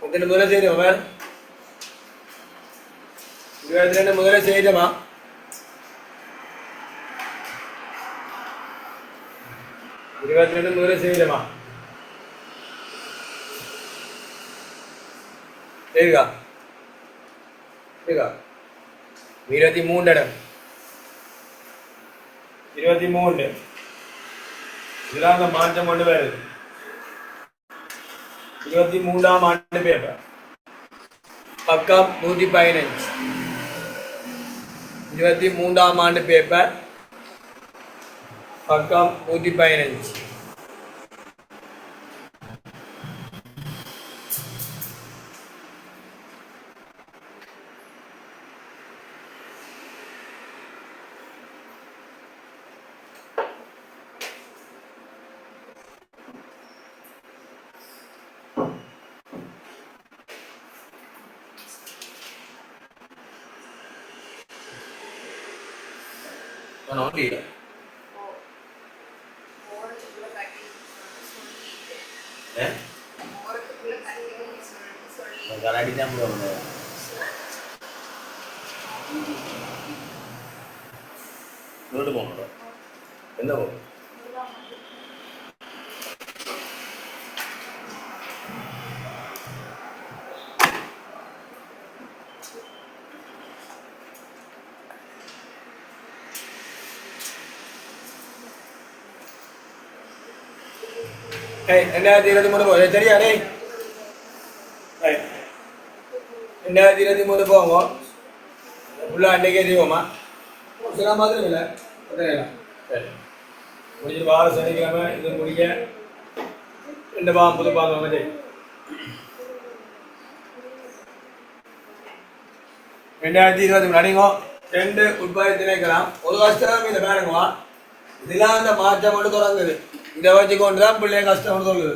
எத்தனை முதல்ல செய்யணும் 22 முதல்ல செய்யணுமா 22 முதல்ல செய்யணுமா சரிக்கா சரிக்கா 23 இடம் 23 இதெல்லாம் அந்த மாற்றம் கொண்டு வருது 23ஆம் ஆண்டு பேப்பர் பக்கம் 115 23ஆம் ஆண்டு பேப்பர் பக்கம் 115 நோண்டியா கலாடி தான் போடுவாங்க நோட்டு போகணும் என்ன போகும் என்ன தீரதி மூணு போகும் சரியா டே 2023 போவோம் உள்ள அன்னைக்கே செய்வோமா சில மாதிரி இல்லை சரி முடிஞ்சு வார சனிக்கிழமை இது முடிக்க 2 பாம் புது பாம் வந்து 2023 அடிங்கோ 2 உட்பாயத்தினைக்கலாம் ஒரு கஷ்டம் இதை வேணுங்களா இதெல்லாம் அந்த மாற்றம் மட்டும் தொடங்குது இதை வச்சு கொண்டு தான் பிள்ளைய கஷ்டம் சொல்லுது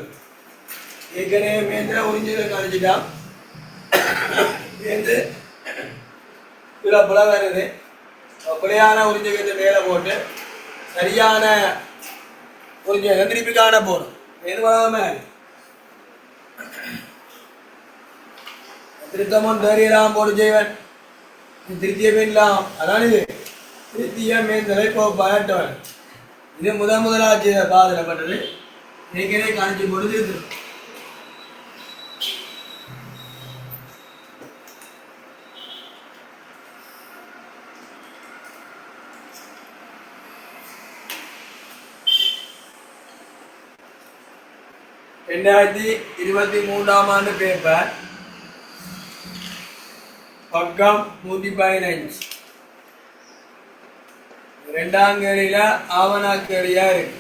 ஏற்கனவே மேந்திர உறிஞ்சதை கழிச்சுட்டா மேந்து பிள்ளை வருது பிள்ளையான உறிஞ்சகத்தை மேலே போட்டு சரியான உறிஞ்சகம் திருப்பி காண போகணும் எதுவாகாம திருத்தமும் தெரியலாம் போட்டு செய்வன் திருத்திய மீன்லாம் அதான் இது திருத்திய மேந்தலை பயட்டவன் இது முதலாட்சி பாதலப்பட்டது ஏற்கனவே காணிச்சு பொழுது ரெண்டாயிரத்தி 23ஆம் ஆண்டு பேப்பர் பக்கம் 115 2ஆம் கேள்வியில ஆவணாக்கேளியா இருக்கு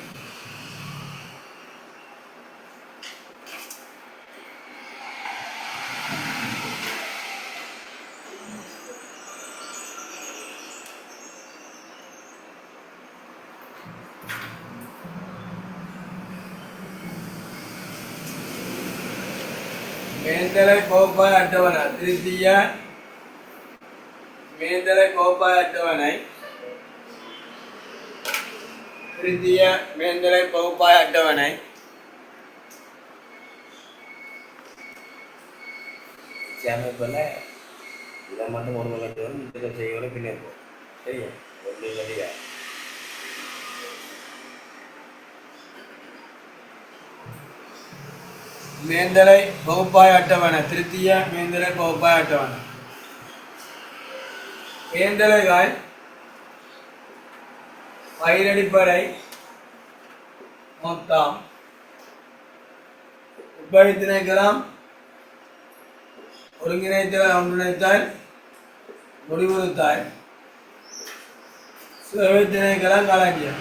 மேந்தலை கோப்பாய் அட்டவணை திருத்திய மேந்தலை கோப்பாய் அட்டவணை திருத்திய மேந்தலை பகுப்பாய் அட்டவணை சேமிப்பில் இதை மட்டும் ஒரு கட்டுவோம் இதில் செய்வோட பின்னிருப்போம் சரியா ஒன்று சரியா மேந்தலை பகுப்பாய் அட்டவணை திருத்திய மேந்தலை பகுப்பாய் அட்டவணை மேந்தலைகள் பயிரடிப்படை மொத்தம் உட்பயத்தினைக்கலாம் ஒருங்கிணைத்தல் ஒன்றிணைத்தால் முடிவுறுத்தால் சேவைத்தினைக்கலாம் களஞ்சியம்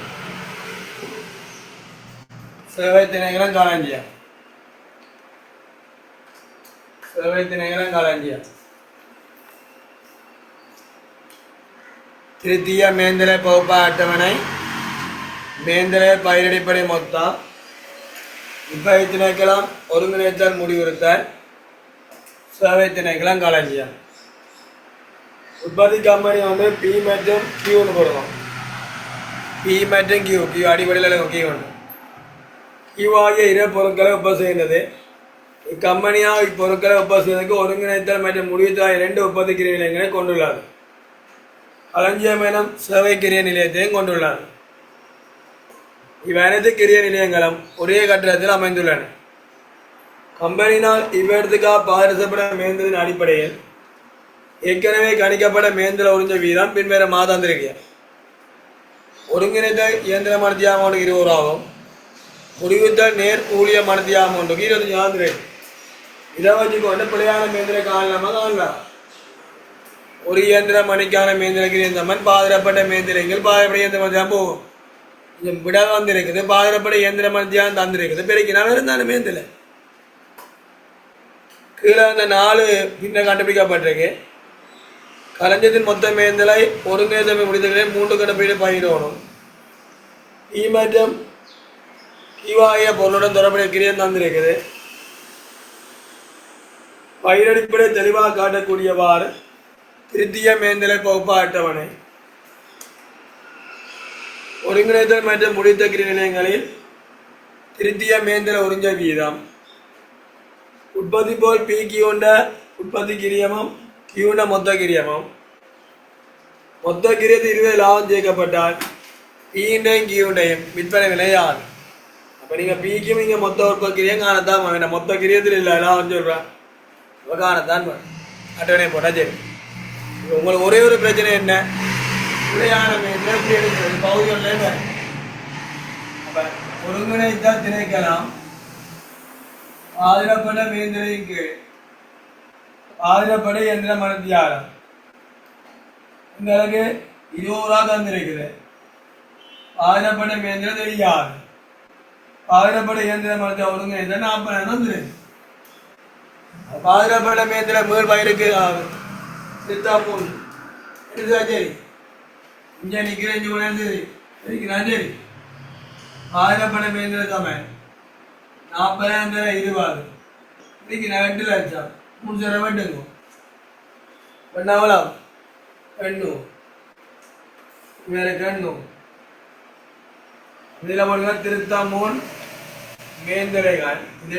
சேவைத்தினைக்கலாம் களஞ்சியம் சேவைத்தினைக்கலாம் களஞ்சியம் திருத்திய மேந்தலை பகுப்பாய் அட்டவணை மேந்தலை பயிரடிப்படை மொத்தம் உட்பயத்தினைக்கலாம் ஒருங்கிணைத்தல் முடிவுறுத்தல் சேவைத்தினைக்கலாம் களஞ்சியம் உற்பத்தி கம்பெனி வந்து பி மற்றும் கியூன்னு போடுவோம் பி மற்றும் கியூ கியூ அடிப்படையில் கியூ ஒன்று கியூ ஆகிய இரு பொருட்களை உற்பத்தி செய்கின்றது இக்கம்பெனியாக இப்பொருட்களை உற்பத்தி செய்வதற்கு ஒருங்கிணைத்தல் மற்றும் முடிவுத்தாய் 2 உற்பத்தி கிரிய நிலையங்களை கொண்டுள்ளது களஞ்சியம் எனும் சேவை கிரிய நிலையத்தையும் கொண்டுள்ளது இவ்வனைத்து கிரிய நிலையங்களும் ஒரே கட்டிடத்தில் அமைந்துள்ளன கம்பெனியினால் இவ்விடத்துக்காக பாரிசப்பட மேந்தலின் அடிப்படையில் ஏற்கனவே கணிக்கப்பட மேந்தல உறிஞ்ச வீதம் பின்வர மாதாந்திரிக்க ஒருங்கிணைத்த இயந்திர மனத்தியாக அமௌண்ட்டுக்கு 20 ஆகும் முடிவுத்தல் நேர் ஊழிய மனத்தியாக அமௌண்ட்டுக்கு 25 ஆந்திரம் இதை வச்சுக்கொண்டு பிள்ளையான மேந்திர காரணமாக காணலாம். ஒரு இயந்திர மணிக்கான மேந்திர கிரியந்தமன் பாதிரப்பட்ட மேந்திரங்கள் பாதிரப்பட்ட இயந்திரம் தான் போகும். விட வந்திருக்குது பாதிரப்பட்ட இயந்திர மத்தியான் தந்திருக்குது பெருக்கினாலும் இருந்தாலும் மேந்தில கீழே அந்த 4 பின்ன கண்டுபிடிக்கப்பட்டிருக்கு. கலைஞத்தின் மொத்த மேந்தலை ஒருங்கிணைந்தமை முடிந்தவர்களை 3 கண்டுபிடி பயிரிடணும். ஈ மற்றும் கிவாய பொருளுடன் தொடர்புடைய கிரியம் தந்திருக்குது. பயிரடிப்படை தெளிவாக காட்டக்கூடியவாறு திருத்திய மேந்தலை பகுப்பா அட்டவணை ஒருங்கிணைத்தல் மற்றும் முடித்த கிரிநிலையங்களில் திருத்திய மேந்தல உறிஞ்ச வீதம் உற்பத்தி போல் பி கியூண்ட உற்பத்தி கிரியமும் கியூண்ட மொத்த கிரியமும் மொத்த கிரியத்தில் 20 லாபம் சேர்க்கப்பட்டால் பீண்டையும் கியூண்டையும் விற்பனை விலையாகும். அப்போ நீங்கள் பீக்கும் இங்கே மொத்த உற்பத்தி கிரியம் காணத்தான் வேண்டாம். மொத்த கிரியத்தில் இல்லை லாபம் சொல்கிறேன் அப்போ காணத்தான் அட்டவணை போட்டால் சரி. உங்களுக்கு ஒரே ஒரு பிரச்சனை என்ன நிலையான பகுதிகளில் அப்போ ஒருங்கிணைத்தால் திணைக்கலாம் பாதிரப்பட மேந்திரையின் கீழ் பாதிரப்பட இயந்திர மனத்தியாரம் இந்த அளவுக்கு 20 தந்திருக்குது. பாதிரப்பட மேந்திர தெரியாது பாதிரப்பட இயந்திர மனத்தை ஒருங்கிணைந்த 40 தந்திருக்கு. பாதிரப்பட மேந்திர மேல் பயிருக்கு சித்தா போல் சரி இங்கே நிற்கிறேன் சரி இருக்கிறான் சரி. பாதிரப்பட மேந்திர தமிழ் 40,000 20 இன்னைக்கு 2 லட்சம் 3 வெட்டுங்க பண்ணாவலாம் எண்ணு வேற கண்ணு இதில் போடுங்க திருத்தமூன் மேந்திரைகள் இது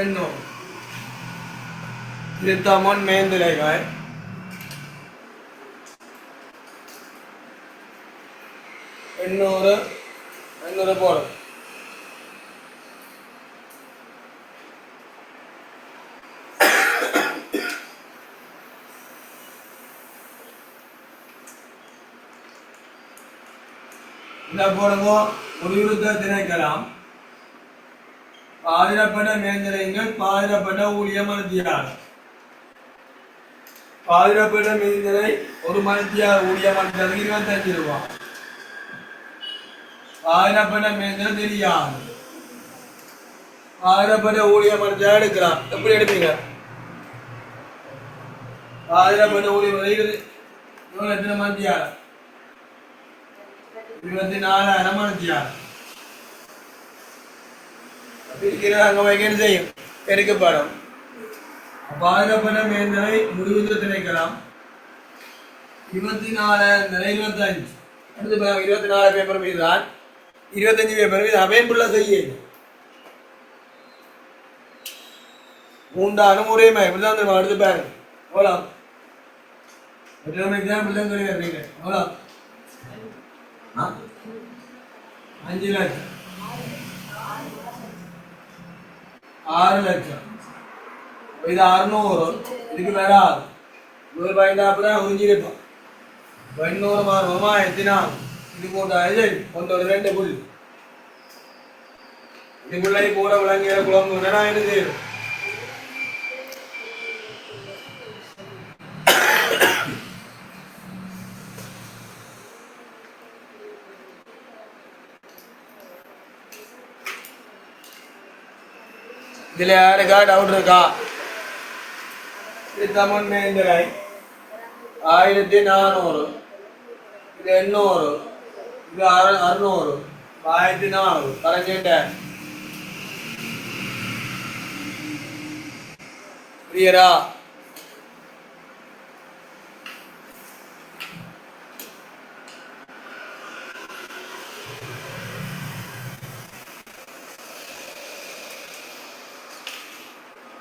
எண்ணும் திருத்தமூன் மேந்திரைகள் எண்ணூறு போடும். இந்த போடுங்க முடிவுறுத்த திணைக்கலாம் பாதிரப்பட்ட மேந்திரைகள் பாதிரப்பட்ட ஊழிய மனத்தியார் பாதிரப்பட்ட மேந்திரை ஒரு மனத்தியார் ஊழிய மனத்திற்கு 25 ரூபாய். பாதிரப்பட்ட மேந்திரம் தெரியாது பாதிரப்பட்ட ஊழிய மனத்தியார் எடுக்கலாம். எப்படி எடுப்பீங்க? பாதிரப்பட்ட ஊழிய எத்தனை மனத்தியார் 24,000 மனத்தியார் அங்க வைக்க செய்யும் பெருக்கப்படும். பாதிரப்பட்ட மேந்தரை முடிவு திணைக்கலாம் 24,000 25 அடுத்து 24 பேப்பர் மீது தான் 25 பேப்பர் மீது அமைப்புள்ள செய்ய 3 முறையுமா இப்படிதான் அடுத்து பாருங்க அவ்வளோ எக்ஸாம்பிள் கிடையாது. அவ்வளோ 5 லட்சம் 6 லட்சம் இது 600 இதுக்கு வராது. ஒரு பயந்தாப்புறம் உறிஞ்சிருப்போம் 800 மாறுமா எத்தினா இது போட்டாது ஒன்றொரு 2 புல் இதுக்குள்ளே கூட விளங்கிற குழம்பு நான் என்ன செய்யணும்? இதில் யாருக்கா டவுட் இருக்கா? இது தமிழ் மேந்திரை 1400 இது 800 இது 600 1400 கரெக்டா? புரியரா?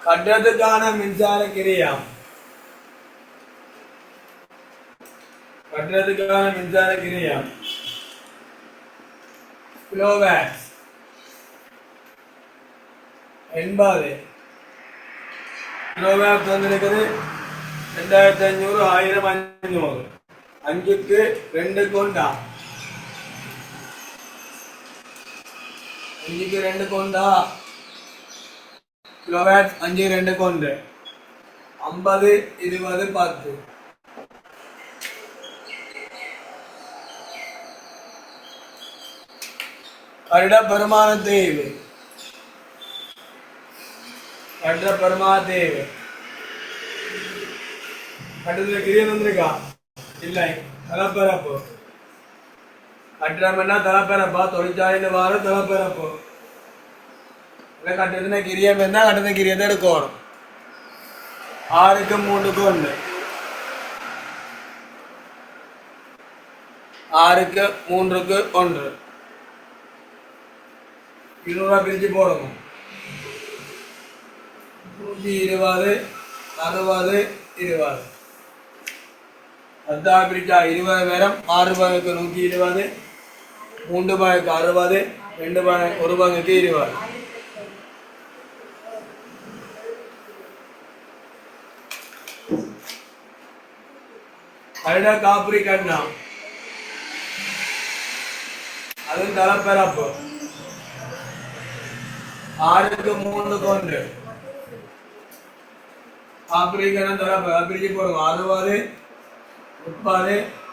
கட்டத்துக்கான மின்சார கிரியாம் கிலோவாட்ஸ் 80 கிலோவாட் வந்திருக்குது 2500 1500 5க்கு 2 கொண்டா 5க்கு 2 கொண்டா கிலோவாட் 5 2 கொண்டு 50 20 10 கட்டிட பெருமான தேவை கட்டிட பெருமான தேவை கட்டத்துல கிரியன் வந்திருக்கா இல்லை தலைப்பரப்பு கட்டிடம் என்ன தலைப்பரப்பா தொழிற்சாலைன்னு வார தலைப்பரப்பு இல்லை கட்டத்துல கிரியம் இருந்தா கட்டத்தை கிரியத்தை எடுக்கணும் 6க்கு 3க்கு 1 6க்கு 3க்கு 1 200 பிரிச்சு போடணும் 120 60 20 10 பிரிச்சா 20 பேரம் 6 பங்குக்கு 120 3 பங்குக்கு 60 2 பங்கு 1 பங்குக்கு 20 கருட காப்புரி கண்ணா அது தலைப்பரப்பு 6க்கு 3க்கு 1 காப்புரி கண்ணா தலைப்பரப்பு பிரிச்சு போடுங்க 60 30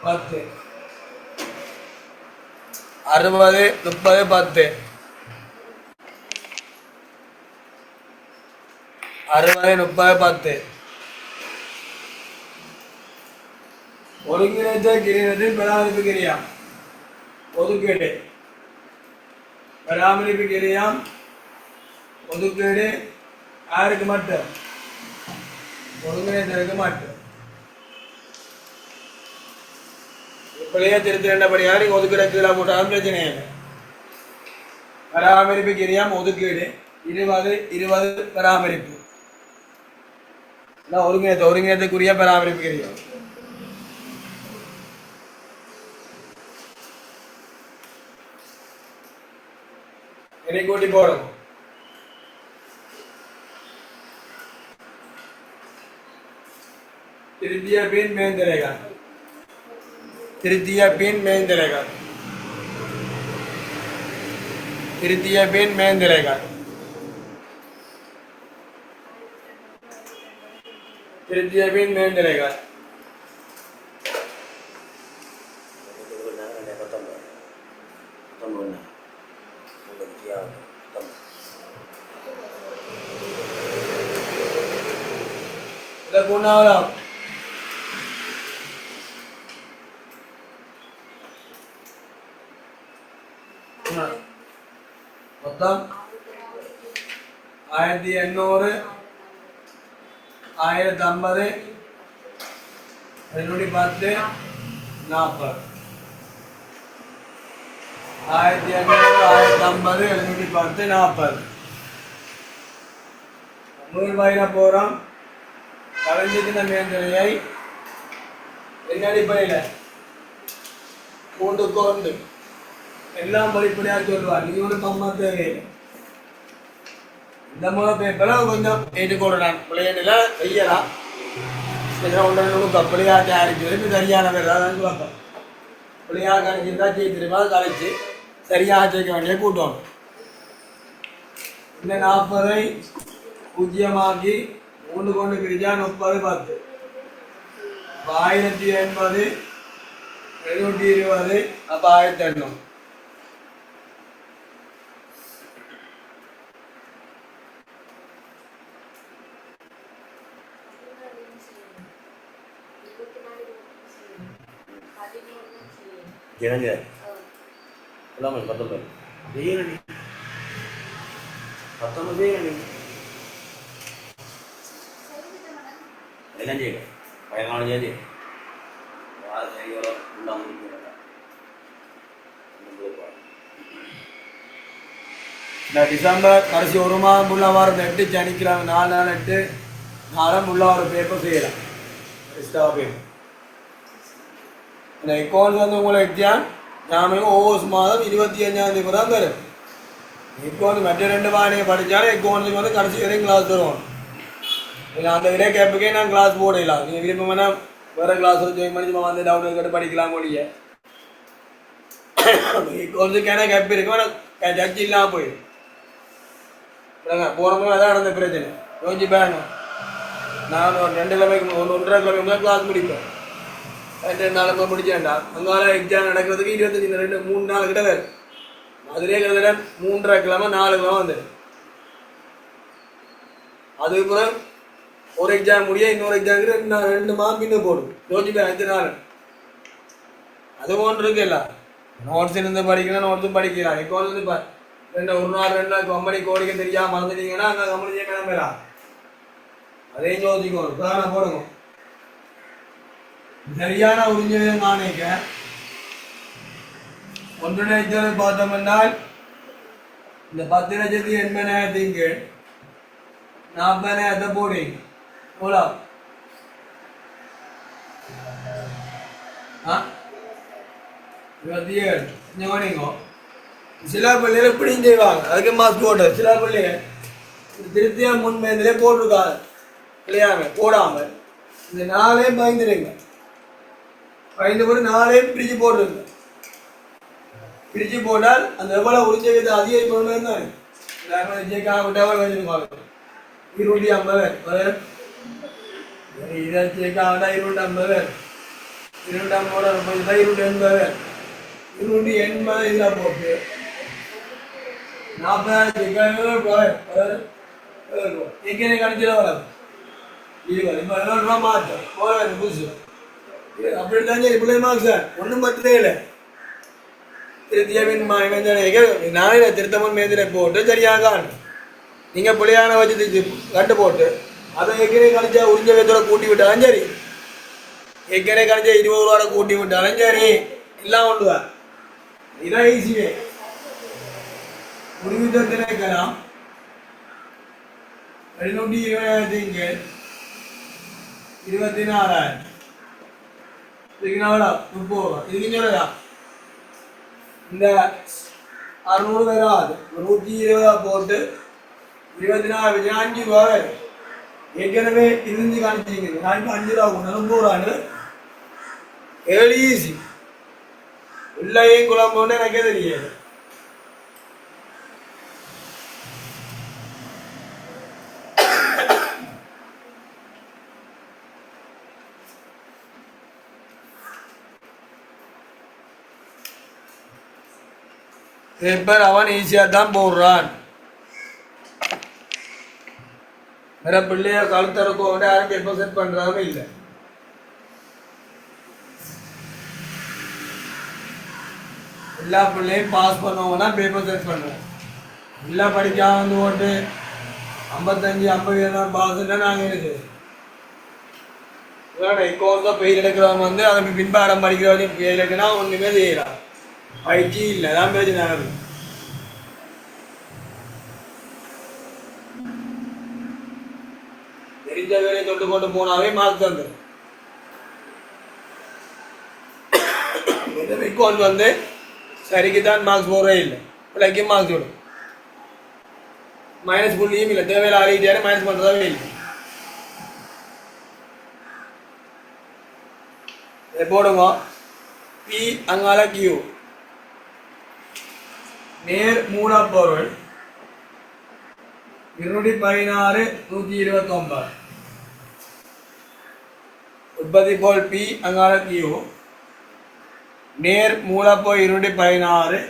10 60 30 10 60 30 10 ஒருங்கிணைந்த கிரீடத்தின் பராமரிப்பு கிரியாம் ஒதுக்கீடு பராமரிப்பு கிரியாம் ஒதுக்கீடு யாருக்கு மட்டும் ஒருங்கிணைந்ததுக்கு மட்டும் இப்படியே திருத்தி ரெண்டபடியா நீங்க ஒதுக்கீடு கீழே போட்டாலும் பிரச்சனை இல்லை பராமரிப்பு கிரியாம் ஒதுக்கீடு 20 20 பராமரிப்பு ஒருங்கிணைத்துக்குரிய பராமரிப்பு கிரியாம் இனி கூட்டி போடும் तृतीय पिन में देगा तृतीय पिन में देगा तृतीय पिन में देगा तृतीय पिन में देगा गुना மொத்தம் 1800 1050 210 40 1800 1050 210 40 ரூபாயில போறோம் கலைஞத்தின மேந்தனையை என்ன அடிப்படையில் கூண்டு கொண்டு எல்லாம் படிப்படியாக சொல்லுவார். நீ ஒரு கம்மா தேவையில்லை. இந்த முறை பேப்பரை கொஞ்சம் ஏற்றுக்கொள்ளலாம். பிள்ளைகளில் செய்யலாம். ஒன்று கப்பலியாக தயாரிச்சு சரியான பேர் தான் சொல்லுவாங்க. பிள்ளையாக கணிச்சிருந்தா செய்திருப்பா கழிச்சு சரியாக சேர்க்க வேண்டிய கூட்டம். இந்த 40 பூஜ்ஜியமாக்கி 3 கொண்டு பிரிச்சா 30 10 1080 720 அப்போ 1800 Jangan ya. Lama 19. Iya nih. 19 dia nih. Jangan je. Payangan aja. Wah, saya orang ulang gitu. நான் டிசம்பர் கடைசி ஒரு மாதம் உள்ள வாரம் எட்டு சனிக்கிழமை 4 நாள் 8 நாளும் உள்ள ஒரு பேப்பர் செய்யலாம். எக்ஸ்ட்ரா பேப்பர் இந்த அக்கௌண்ட் வந்து உங்களை எக்ஸாம் ஞாபகம் ஒவ்வொரு மாதம் 25ஆம் தேதி தான் தரும். அக்கௌண்ட் மற்ற 2 வாரம் படித்தாலும் அக்கௌண்ட்டுக்கு வந்து கடைசி வரைக்கும் கிளாஸ் தருவோம். நீங்கள் அந்த விட கேப்புக்கே நான் கிளாஸ் போடலாம். நீங்கள் விருப்பம்னா வேறு கிளாஸ் ஜாயின் பண்ணி வந்து டவுட் கேட்டு படிக்கலாம் முடிய அக்கௌண்ட்டுக்கான கேப் இருக்கும் ஆனால் ஜட்ஜ் இல்லாமல் போயிடும். போன முறை அதான் நடந்த பிரச்சனை யோசிச்சு பாருங்க. நான் ஒரு 2 கிழமைக்கு 1.5 கிழமைக்கு கிளாஸ் முடிப்பேன். 2 நாள் முடிச்சேன்டா அங்கால எக்ஸாம் நடக்கிறதுக்கு 25 3 நாள் கிட்ட வேறு அதுலேயே கிட்டத்தட்ட 3.5 கிழமை 4 கிழமை வந்துடு. அதுக்கப்புறம் ஒரு எக்ஸாம் முடிய இன்னொரு எக்ஸாமுக்கு 2 மாதம் பின்னு போடும். யோசிப்பேன் 5 நாள் அது போன்று இருக்கு. எல்லாம் நோட்ஸ் இருந்து படிக்கணும், நோட்ஸும் படிக்கலாம். இப்போ வந்து ஒரு நாள் 2 நாள் கம்பெனி கோடிக்க தெரியாம மறந்துட்டீங்கன்னா அங்கே கம்பெனி செய்ய கிளம்பலாம். அதையும் யோசிக்கணும். காரணம் போடுங்க. சரியான உறிஞ்சல் காணிக்க ஒன்றிணைத்தலை பார்த்தோம் என்றால் இந்த 10,80,000 40,000 போடுங்க. போலா 27 சில பிள்ளைகள் இப்படியும் செய்வாங்க. அதுக்கு மாஸ்க் போட்டு சில பிள்ளைகள் திருப்தியா முன்மேந்திலே போட்டிருக்காங்க இல்லையாம போடாமல் இந்த 4 பயந்துருங்க. பயந்து போட்டு 4 பிரிச்சு போட்டுருங்க. பிரிச்சு போட்டால் அந்த எவ்வளவு உறிஞ்ச அதிகரிக்கணும் தானே. விட்டாமல் வச்சிருக்காங்க 250 இதை சேர்க்காவிட்டா 250 280 280 இதில் போட்டு 40,000 எங்கே கணிச்சிட வராது 20 ரூபா மாற்றம் போகாது புதுசு. அப்படி தான் சரி பிள்ளை மார்க் சார் ஒன்றும் பற்றதே இல்லை. திருத்தியவின் நாளையில திருத்தமன் மேதில போட்டு சரியாக நீங்கள் பிள்ளையான வச்சு கட்டு போட்டு அதை ஏற்கனவே கணிச்சா உறிஞ்ச வேத்தோட கூட்டி விட்டாலும் சரி, ஏற்கனவே கணிச்சா 20 ரூபாயோட கூட்டி விட்டாலும் சரி, எல்லாம் கொண்டுவா. இதான் ஈஸியே. முடிவுத்தலாம் 720,000 24,000 இதுக்கு எவ்வளோ 30 ரூபா. இதுக்கு சொல்லலா இந்த 600 வராது. 120 போட்டு 24 5 ரூபா வேறு ஏற்கனவே இருந்து காணிச்சிங்க. நான் இப்போ 5 ரூபா கொண்டு 30 ரூபான்னு ஏழு ஈஸி. உள்ளேயும் குழம்புன்னு எனக்கே தெரியாது. பேப்பர் அவன் ஈஸியாக தான் போடுறான். வேற பிள்ளைய கழுத்தறக்கோ யாரும் பேப்பர் செட் பண்றாங்க இல்லை. எல்லா பிள்ளையும் பாஸ் பண்ணுவோம்னா பேப்பர் செட் பண்றேன். எல்லாம் படிக்காம வந்து போட்டு 55-50 பாஸ் நாங்கள் இருக்கு. இப்போ தான் பெயில் எடுக்கிறவங்க வந்து அதை பின்பாடம் படிக்கிறவங்க பெயில் எடுக்கனா ஒன்றுமே செய்யலாம். பயிற்சி இல்லை தான் பிரச்சனை ஆகுது. தெரிஞ்ச வேலையை தொட்டு கொண்டு போனாவே மார்க் தந்துடும். விக்கோன் வந்து சரிக்கு தான் மார்க்ஸ் போடுறே இல்லை, பிள்ளைக்கும் மார்க்ஸ் விடும். மைனஸ் புள்ளியும் இல்லை, தேவையில்லை ஆகிட்டாரு மைனஸ் பண்ணுறதாவே இல்லை. போடுங்க பி அங்கால கியூ நேர் மூலப்பொருள் 216 129 உற்பத்தி போல் பி அங்கால கியூ நேர் மூலப்பொருள் 216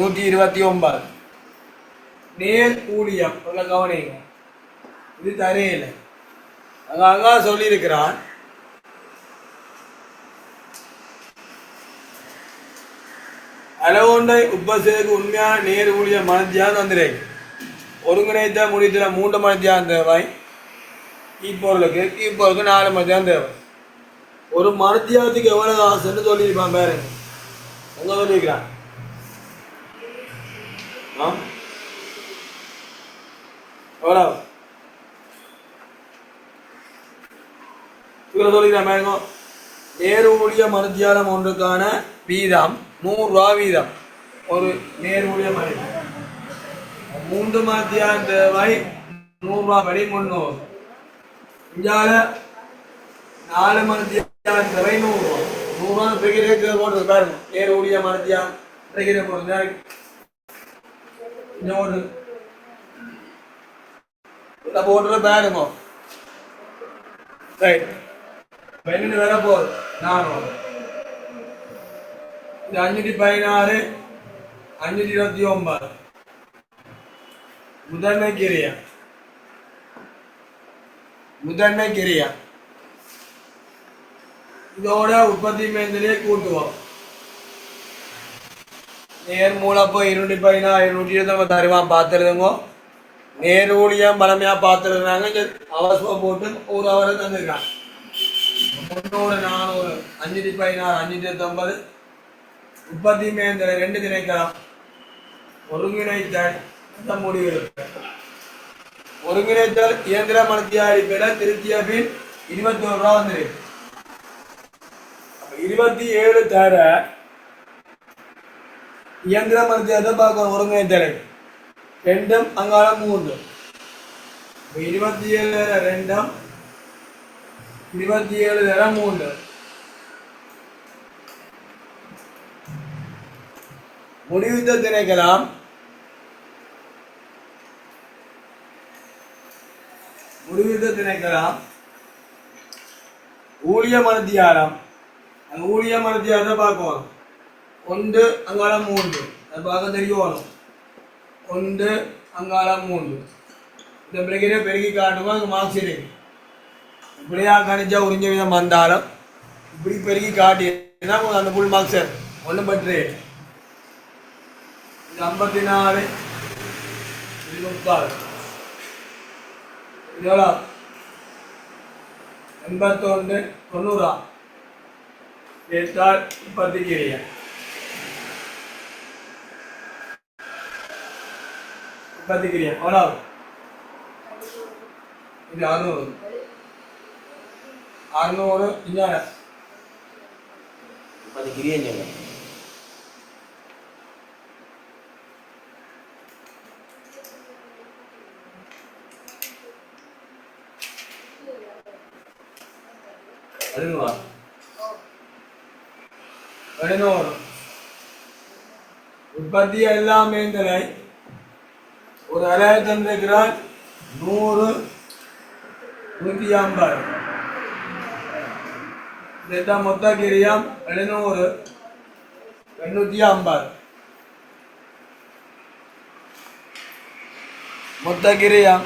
129 நேர் ஊழியம் உள்ள கவனிங்க. இது தரையில அங்க சொல்லியிருக்கிறான். அளவுண்டை உப்பசேக்கு உண்மையான நேர் ஊழிய மனத்தியான் வந்துருக்கு. ஒருங்கிணைத்த முடித்துல 3 மனத்தியான் தேவை. கீப்பொருளுக்கு 4 மனத்தியான் தேவை. ஒரு மனத்தியானத்துக்கு எவ்வளவு ஆசைன்னு சொல்லியிருப்பான் பாருங்க. அங்க சொல்லியிருக்கிறான். எவ்வளவு சொல்லிக்கிறான் பாருங்க. நேர் ஊழிய மனத்தியானம் ஒன்றுக்கான வீதம் 100 ரூபா வீதம். ஒரு நேர் ஊழிய மனிதன் 3 மனத்தியான் தேவை 100 ரூபா படி 300. இஞ்சால 4 மனத்தியான் தேவை 100 ரூபா. 100 ரூபா போடுறது பாருங்க. நேர் ஊழிய மனத்தியான் கிடைக்கிற போகிறது இன்னொரு போடுற பேருமோ ரைட் பன்னெண்டு வர போகுது 400 இது 516 529 முதன்மை கிரியா இதோட உற்பத்தி மேந்திலே கூட்டுவோம் நேர் மூலப்போ 216 220 தருவான் பார்த்துருதுங்க நேர் ஊழியம் பலமையா பார்த்துருந்தாங்க அவசரம் போட்டு ஒரு அவரை தந்துருக்காங்க 300 400 516 529 உற்பத்தி மேந்திர 2 திணைக்கலாம் ஒருங்கிணைத்தல் முடிவு ஒருங்கிணைத்தல் இயந்திர மனத்தியாரி பெற திருத்திய பின் 21 ரூபா வந்துருக்கு 27 தர இயந்திர மனத்தியாரத்தை பார்க்கணும் ஒருங்கிணைத்தலை 2 அங்காளம் 3 27 தர 2 27 தர 3 முடிவுத்த திணைக்கலாம் ஊழிய மனத்தியாரம் அந்த ஊழிய மனத்தியாரத்தை பார்க்கணும் 1 அங்காளம் 3 அது பார்க்க தெரியணும் 1 அங்காளம் 3 இந்த பிள்ளைகிட்ட பெருகி காட்டுவோம் அங்கே மார்க்ஸ் இருக்கு இப்படியா கணிச்சா உறிஞ்ச விதம் வந்தாலும் இப்படி பெருகி காட்டினா அந்த ஃபுல் மார்க்ஸ் ஒன்றும் பற்று 54 இது 30 எவ்வளோ 81 90 சேர்த்தால் 30 கிரியா 30 கிரியா எவ்வளோ இது 600 இஞ்சான 30 கிரியா உற்பத்தி எல்லாம் மேந்தலை ஒரு அலையை தந்திருக்கிறார் 100 150 மொத்த கிரியாம் 700 850 மொத்த கிரியாம்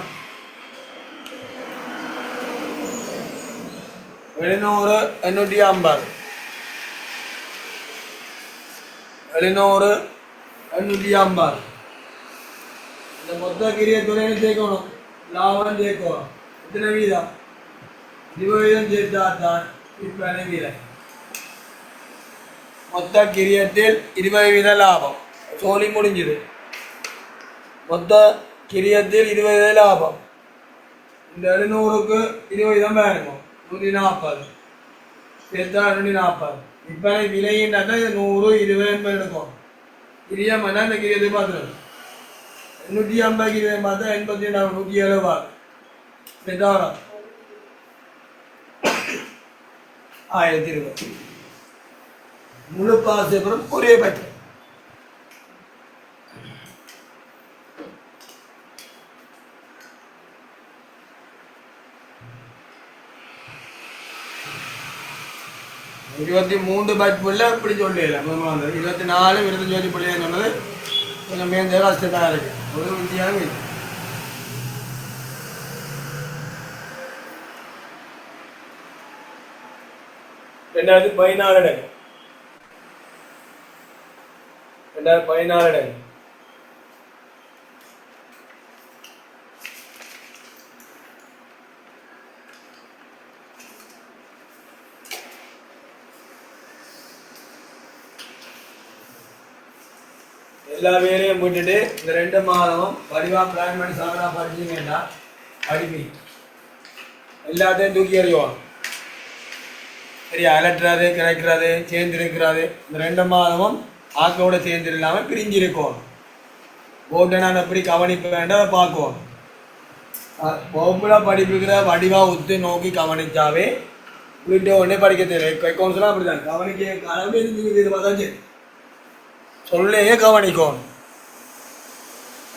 700 850 700 850 இந்த மொத்த கிரிய துறையை சேர்க்கணும் லாபம் சேர்க்கணும் எத்தனை வீதம் 20 சேர்த்தா தான் விற்பனை வீதம் மொத்த கிரியத்தில் 20% லாபம் சோழி முடிஞ்சது மொத்த கிரியத்தில் 20 லாபம் இந்த 700க்கு 20 தான் வேணுமோ 140 சேர்த்தா 240 விற்பனை விலையின்னா 100 20 எடுக்கும் கிரியம் என்ன இந்த கிரியத்தை பார்த்துருக்கோம் 850 கிரியம் பார்த்தா 82 170 சேர்த்தா 1020 முழு பாசப்புறம் ஒரே பட்ஜெட் இருபத்தி 3 பட்ஜெட்ல இப்படி சொல்லல 24 25 பிள்ளைங்க சொன்னது கொஞ்சம் மேந்த கஷ்டத்தான் இருக்கு ஒரு வித்தியாசம் இல்லை ரெண்டாயிரத்தி 14 எல்லா வேலையும் விட்டுட்டு இந்த 2 மாதமும் வடிவா பிளான் பண்ணி சாதனா படிச்சீங்கன்னா படிப்பி எல்லாத்தையும் தூக்கி எறிவோம் சரி அலட்டுறது கிடைக்கிறது சேர்ந்துருக்கிறது இந்த 2 மாதமும் ஆக்கோட சேர்ந்து இல்லாமல் பிரிஞ்சிருக்கும் போட்டு நான் எப்படி கவனிப்பு வேண்டாம் அதை பார்க்குவோம் வகுப்புல படிப்புக்கிற வடிவா உத்து நோக்கி கவனிச்சாவே வீட்டு உடனே படிக்க தெரியும் அக்கௌண்ட்ஸ்லாம் அப்படிதான் கவனிக்க அளவு இருந்து தான் சரி சொல்லையே கவனிக்கணும்.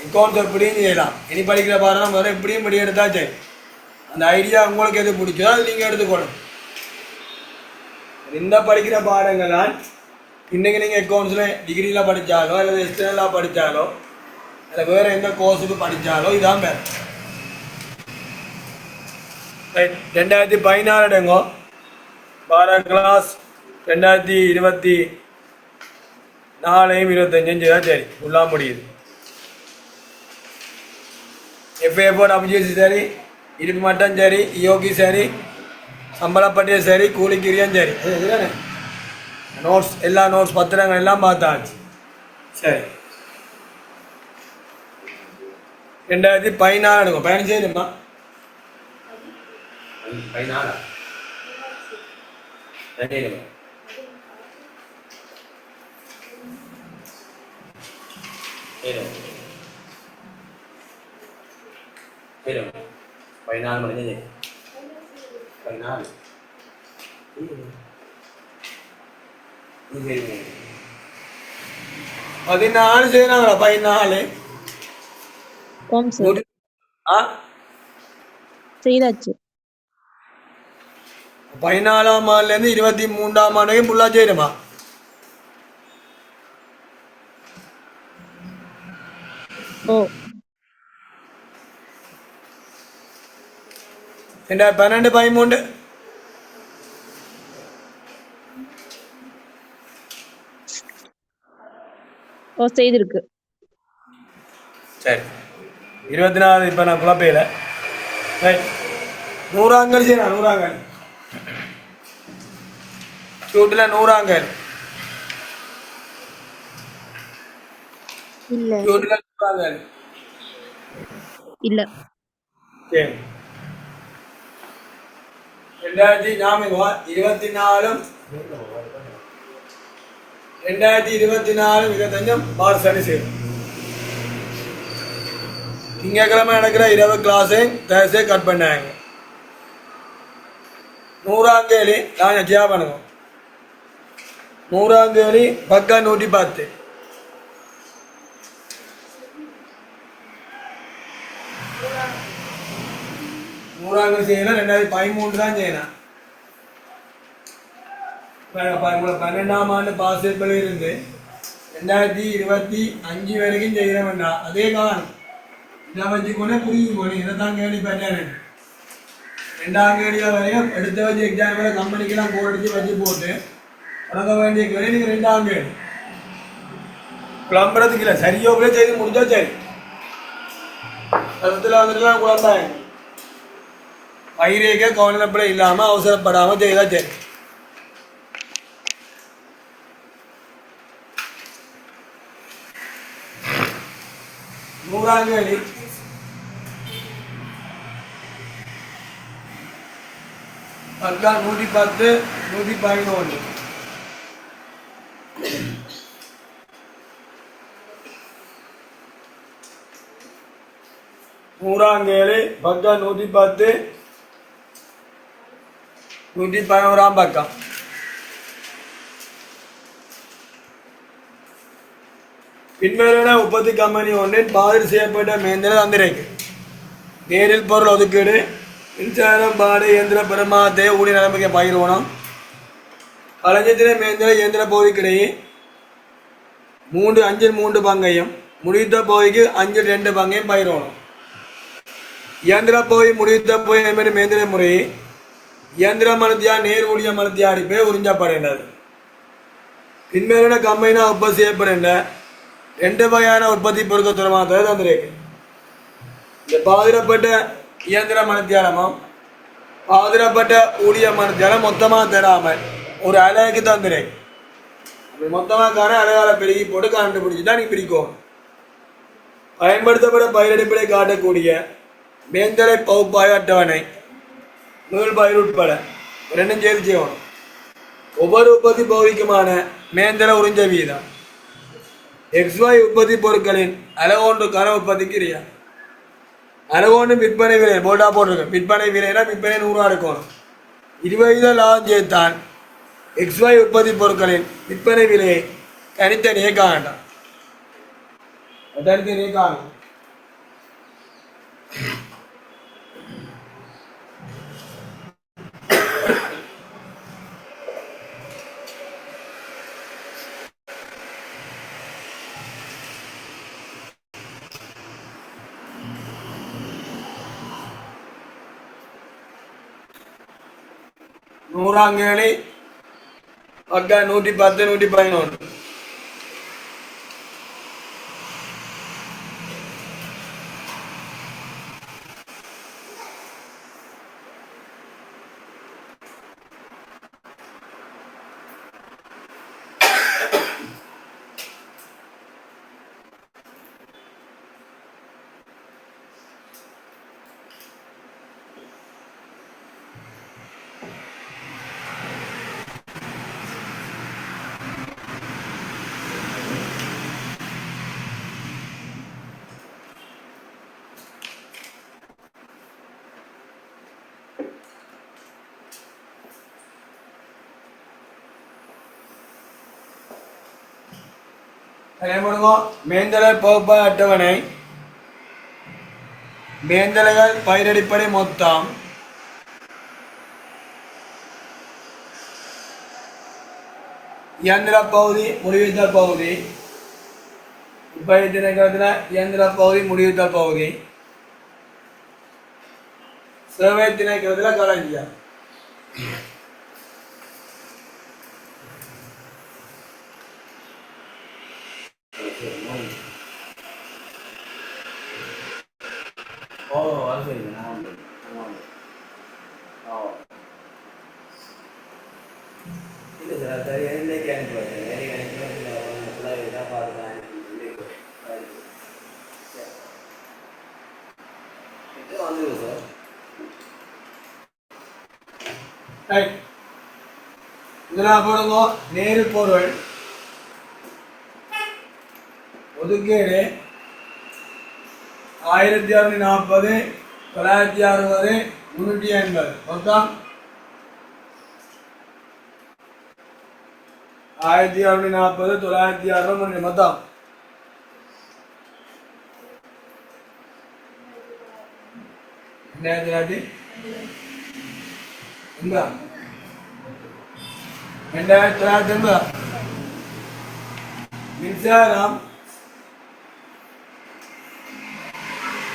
அக்கௌண்ட்ஸ் எப்படியும் செய்யலாம். இனி படிக்கிற பாடம் முதல்ல எப்படியும் படி எடுத்தா சரி. அந்த ஐடியா உங்களுக்கு எது பிடிச்சோ அது நீங்கள் எடுத்துக்கணும். இந்த படிக்கிற பாடங்கள்லாம் இன்றைக்கி நீங்கள் அக்கௌண்ட்ஸில் டிகிரியில் படித்தாலோ அல்லது எக்ஸ்டர்னலாக படித்தாலோ இல்லை வேறு எந்த கோர்ஸுக்கு படித்தாலோ இதான் பேர். ரைட், 2014 எடுங்கோ. 12 கிளாஸ் 2024 25 தான் சரி ஃபுல்லாக முடியுது. எஃப்ஏ4 அபிஜிஎஸ்சி சரி, இருப்பு மட்டம் சரி, யோகி சரி, சம்பளப்பட்டியல் சரி, கூலிக்கிரியம் சரி. இதுதானே நோட்ஸ், எல்லா நோட்ஸ் பத்திரங்கள் எல்லாம் பார்த்தாச்சு. சரி, 2014 எடுக்கும். 15 சரிம்மா, 14 14 முடிஞ்சது. 14 14 செய்யறாங்களா? 14 ஓம் சார் செய்தாச்சு. 14ஆம் ஆண்டுலேருந்து 23ஆம் ஆண்டு வரைக்கும் ஃபுல்லாக செய்யணுமா? ஓ 12 13 ஓ செய்திருக்கு. சரி, 24 இப்போ நான் குழப்பையில். ரைட், 100ஆங்கல் செய்யலாம். 100ஆங்கல் சூட்டில் 100ஆங்கல் இல்ல சூட்டில் 100ஆங்கல் இல்ல. சரி, 2024 25 மார்ச் சனி செய்யும். திங்கக்கிழமை நடக்கிற இரவு கிளாஸை தேர்ஸ்டே கட் பண்ணாங்க. 100ஆம் கேள்வி நான் ஜியா பண்ணுவோம். 100ஆம் கேள்வி பக்கா 110. செய்யணும். 2013 தான் செய்யணும். 12ஆம் ஆண்டு பாஸ் இருந்து 2025 வரைக்கும் செய்ய வேண்டாம். அதே காலம் இதை வச்சுக்கொண்டே புரிஞ்சுக்கணும். இதை தான் கேள்வி பண்ணேன். 2ஆம் கேள்வியில் வரையும் எடுத்து வச்சு எக்ஸாமில் கம்பெனிக்கெல்லாம் கோட் அடித்து வச்சு போட்டு தொடங்க வேண்டிய கேள்வி நீங்கள் 2ஆம் கேள்வி குழம்புறதுக்கு இல்லை. சரியோ போல செய்து முடிஞ்சா சரி. கருத்தில் வந்துட்டுலாம் குழம்பாங்க. பயிரேக்க கவனப்பட இல்லாமல் அவசரப்படாமல் செய்தா சரி. நூறாம் கேள்வி பக்கா 110 111. நூறாம் கேள்வி பக்கா 110 111 பக்கம். பின்வருவன உற்பத்தி கம்பெனி ஒன்றின் பாதிரி செய்யப்பட்ட மேந்திர தந்திரைக்கு நேரில் பொருள் ஒதுக்கீடு, மின்சாரம், பாடு, இயந்திர பெருமாத்தை ஊழிய நடைமுறை பயிர்வனம், களஞ்சித்திர மேந்திர இயந்திர பகுதிக்கிடையே 3 பங்கையும் முடித்த பகுதிக்கு 5 பங்கையும் பயிர்வனம். இயந்திர பகுதி முடித்த பகுதி என்பது மேந்திர முறையை இயந்திர மனத்தியா நேர் ஊழிய மனத்தியா அடிப்பே உறிஞ்சப்படுகின்றது. பின்வருவன கம்பெனினா உற்பத்தி செய்யப்படுகின்ற 2 வகையான உற்பத்தி பொருட்கள் தொடர்பாக தந்திருக்கு. இந்த பாதிரப்பட்ட இயந்திர மனத்தியாலமும் பாதிரப்பட்ட ஊழிய மனத்தியாலம் மொத்தமாக தராமல் ஒரு அலைக்கு தந்திருக்கு. அப்படி மொத்தமாக அலையால பெருகி போட்டு கரண்ட் பிடிச்சி தான் நீ பிரிக்கும். பயன்படுத்தப்பட்ட பயிரெடுப்பை காட்டக்கூடிய மேந்தரை பகுப்பாய் அட்டவணை நூல் பயிர் உட்பட 2 சேர்த்து செய்யணும். ஒவ்வொரு உற்பத்தி பகுதிக்குமான மேந்தர உறிஞ்ச வீதம் XY உற்பத்தி பொருட்களின் அளவோன்றுக்கான உற்பத்தி கிரியா. அளவோன்று விற்பனை விலை போட்டா போட்டிருக்கேன். விற்பனை விலைனா விற்பனை 100 இருக்கணும். 20 லாபம் சேர்த்தான் XY உற்பத்தி பொருட்களின் விற்பனை விலையை தனித்தனியே காணலாம். எட்டாயிரத்தி நீ காணும். நூறாங்கேளி பக்கா 110 111. மேந்தலை பகுப்பாய் அட்டவணை. மேந்தலைகள் பயிரடிப்படை மொத்தம் இயந்திர பகுதி முடிவுத்தல் பகுதி. இப்ப திணைக்களத்தில் இயந்திர பகுதி முடிவுத்தல் பகுதி. சேவை திணைக்களத்தில் களஞ்சியம். ஓ அது சரி. இல்லை சார் சரி இன்னைக்கு அனுப்பிடுவேன். வேலைக்கு அனுப்பிடுவேன். இதான் பார்த்துக்கலாம். வந்துடுது சார். இதெல்லாம் போடுங்க. நேரு பொருள் ஒதுக்கீடு 1640 960 380 மொத்தம் 1640 960 மொத்தம் ரெண்டாயிரத்தி 2980. மின்சாரம்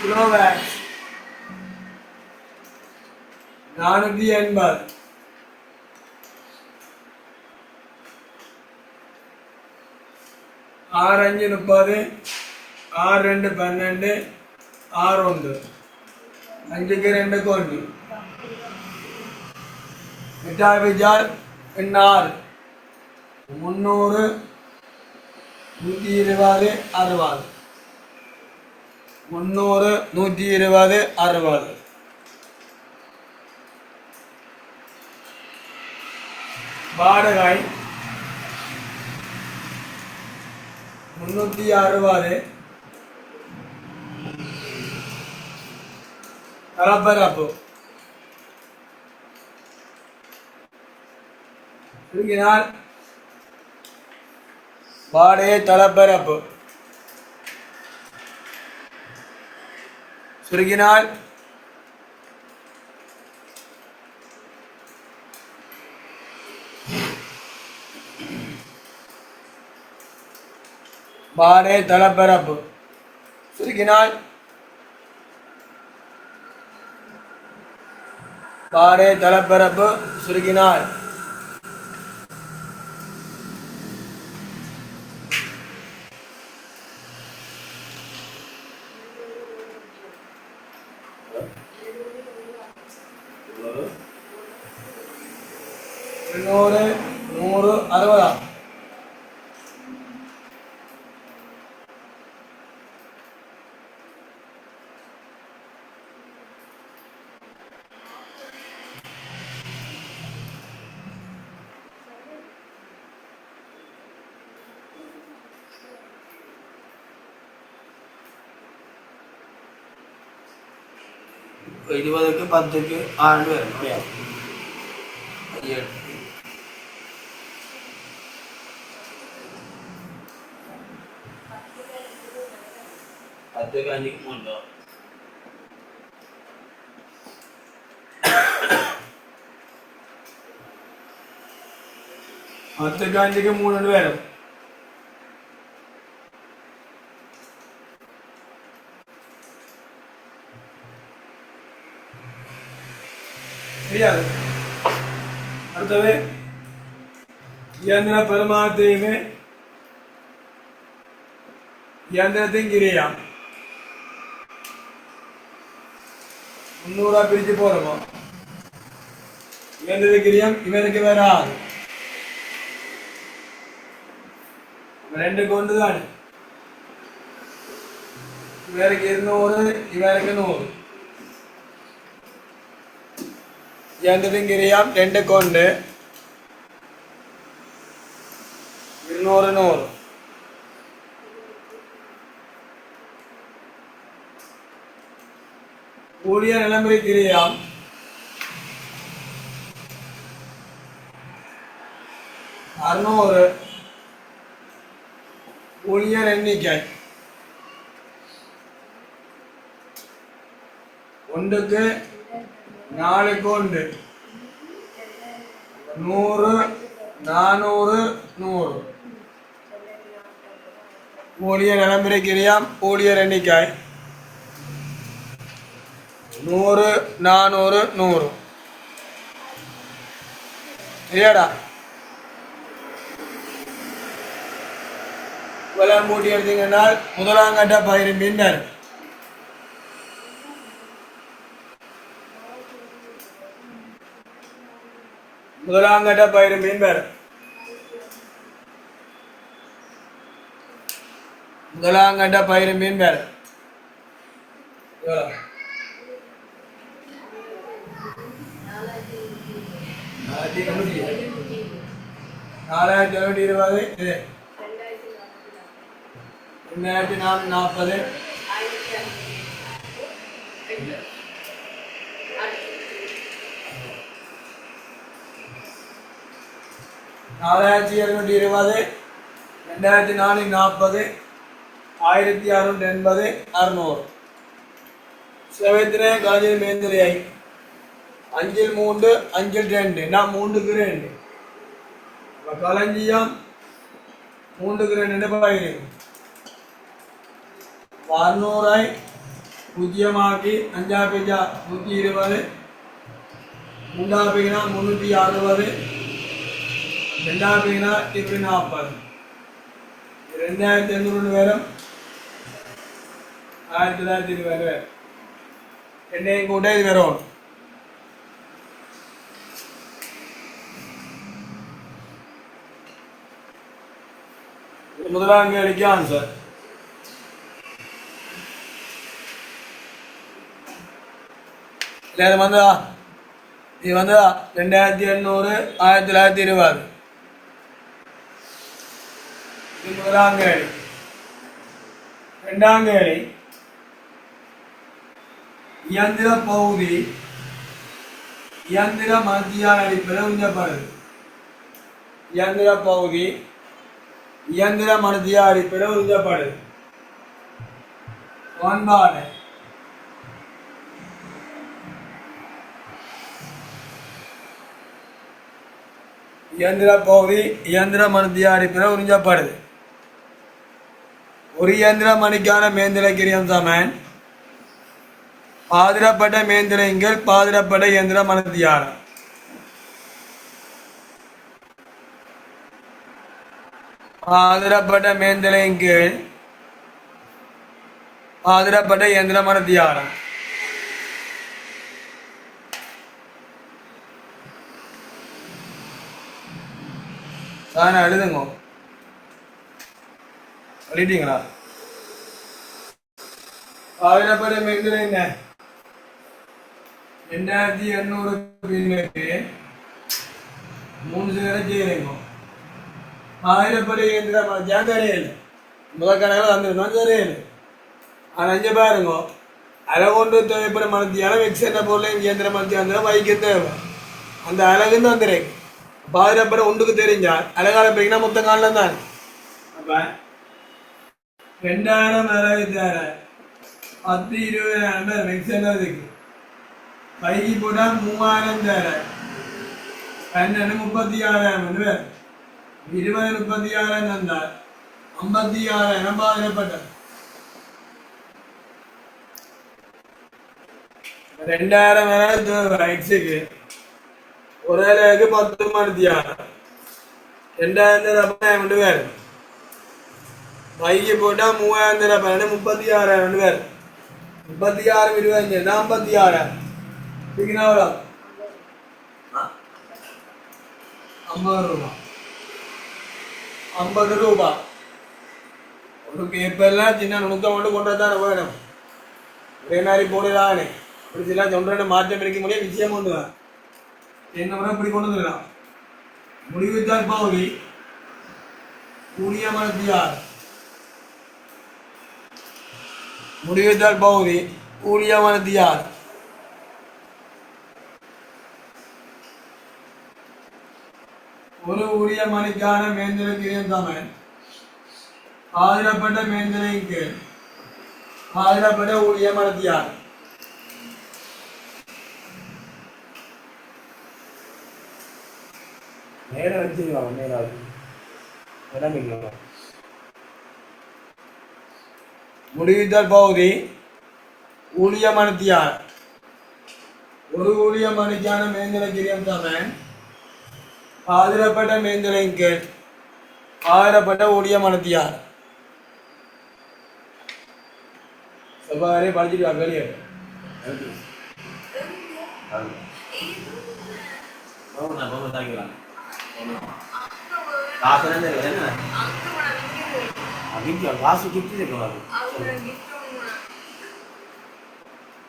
கிலோவாட் 480. ஆறு 5 30 6 2 12 6 1 5க்கு 2 1 மிட்டாய் விஜால் எண்ணாறு 300 120 60 300 120 60. வாடகை 360. தரப்பரப்பு சுருங்கினால் வாடகை தளப்பரப்பு சுருங்கினால் வாடகை தளப்பரப்பு சுருங்கினால் வாடகை தளப்பரப்பு சுருங்கினால் நூறு 100 60. இப்போ 20க்கு 10க்கு 6 பேர் அப்படியா? 10க்கு 5க்கு 3 10க்கு 5க்கு 3 വരും. சரியாது? அடுத்தது இயந்திர பெருமானத்தையுமே இயந்திரத்தையும் கிரியாம் 300 பிரிச்சு போறோமோ இயந்திர கிரியம் இவருக்கு வேற ஆகுது ரெண்டுக்கு ஒன்று தானே இவருக்கு 200 இவருக்கு 100 இயந்திரத்தையும் கிரியாம் ரெண்டுக்கு ஒன்று 200 100 ஊழிய நிலைமுறை கிரியாம் 600 ஊழியர் எண்ணிக்கை ஒன்றுக்கு 4க்கு 1 100 400 100 ஊழியர் நிலைமுறை கிரியாம் ஊழியர் எண்ணிக்கை 100 400 100 சரியாடா இவெல்லாம் மூட்டி எடுத்தீங்கன்னா முதலாம் கட்ட பயிர் பின்னர் முதலாம் கட்ட பயிர் பின்னர் முதலாம் கட்ட பயிர் பின்னர் 4020 2040 4220 2440 1680 600 சேவத்திலே காலேஜில் மேந்திரையாய் 5 3 5 2 நான் 3க்கு 2 களஞ்சியம் 3க்கு 2 பயிர் 600 பூஜ்ஜியமாக்கி 5 பேஜா 120 3 பேனா 360 2 பேனா 240 2800 வரும் 1920 என்னையும் கூட இது வரும் முதலாம் கேள்விக்கு ஆன்சர் இது வந்தா 2800 1920 இது முதலாம் கேள்வி இரண்டாம் கேள்வி இயந்திர பகுதி இயந்திர மத்தியான அடிப்படையில் உஞ்சப்படுது இயந்திர பகுதி இயந்திர மத்திய அடிப்படையில் உஞ்சப்படுது ஒன்பாடு இயந்திர பகுதி இயந்திர மத்திய அடிப்படையில் உறிஞ்சப்படுது ஒரு இயந்திர மணிக்கான மேந்திர கிரியம் சமன் பாதிரப்பட்ட மேந்திரங்கள் பாதிரப்பட்ட இயந்திர மனத்தியாரம் பாதிரப்பட்ட மேந்திரங்கள் பாதிரப்பட்ட இயந்திர மனத்தியாரம் சார் எழுதுங்க எழுதிட்டீங்களா பாதிரப்பட்ட மேந்திரம் என்ன 2800 பின்னுக்கு 3 சேர செய்யறீங்க ஆயிரப்படி இயந்திரம் ஜாக்கரையில் முதல் கணக்கில் வந்துருந்தோம் சரியில்லை ஆனால் அஞ்சு பாருங்க அலை கொண்டு தேவைப்படும் மனத்தியான வெக்ஸென்ன பொருளையும் இயந்திர மனத்தியாந்திரம் வைக்க தேவை அந்த அழகுன்னு வந்துடுறேன் பாதிரப்பட ஒன்றுக்கு தெரிஞ்சால் அழகால போய்ங்கன்னா மொத்த காலில் தான் அப்போ 2000 அழகு தேவை 10 20 மிக்ஸ் என்னதுக்கு பைக்கு போட்டா 3000 தரான் 12 36,000 20 36,000 தந்தார் 56,000 பாதிக்கப்பட்ட 2000 எக்ஸுக்கு ஒரு வேலைக்கு 10 மணித்தியாரம் 2000 வேறு பைக்கு போட்டா 3000 36,000 வேறு 36 25 46,000 எவ்வளோ 50 ரூபா 50 ரூபா ஒரு பேப்பர்லாம் சின்ன நுணுக்கம் மட்டும் கொண்டு தானே வேணும் ஒரே மாதிரி போடுதானே இப்படி சில சொல்ற மாற்றம் இருக்க முடியாது விஷயம் கொண்டு தான் என்ன முறை இப்படி கொண்டு வந்துடலாம் முடிவுத்தால் பகுதி ஊழியமனத்தியார் முடிவுத்தால் பகுதி ஊழியமனத்தியார் ஒரு ஊழிய மணிக்கான மேந்திரக்கிரியம் தமிழ் ஆதிரப்பட்ட மேந்திரையின் கீழ் ஆதிரப்பட்ட ஊழிய மனத்தியார் நேரம் வச்சுருவாங்க நேரம் இடமில்லை முடிவுத்தல் பகுதி ஊழிய மனத்தியார் ஒரு ஊழிய மணிக்கான மேந்திரக்கிரியம் தமிழ் ஆதிரப்பட்ட மேந்திரையின் கீழ் ஆதிரப்பட்ட ஊழிய மனத்தியார் சபாரே படிச்சுட்டு வா வெளியே காசு கிஃப்ட் இருக்கணும்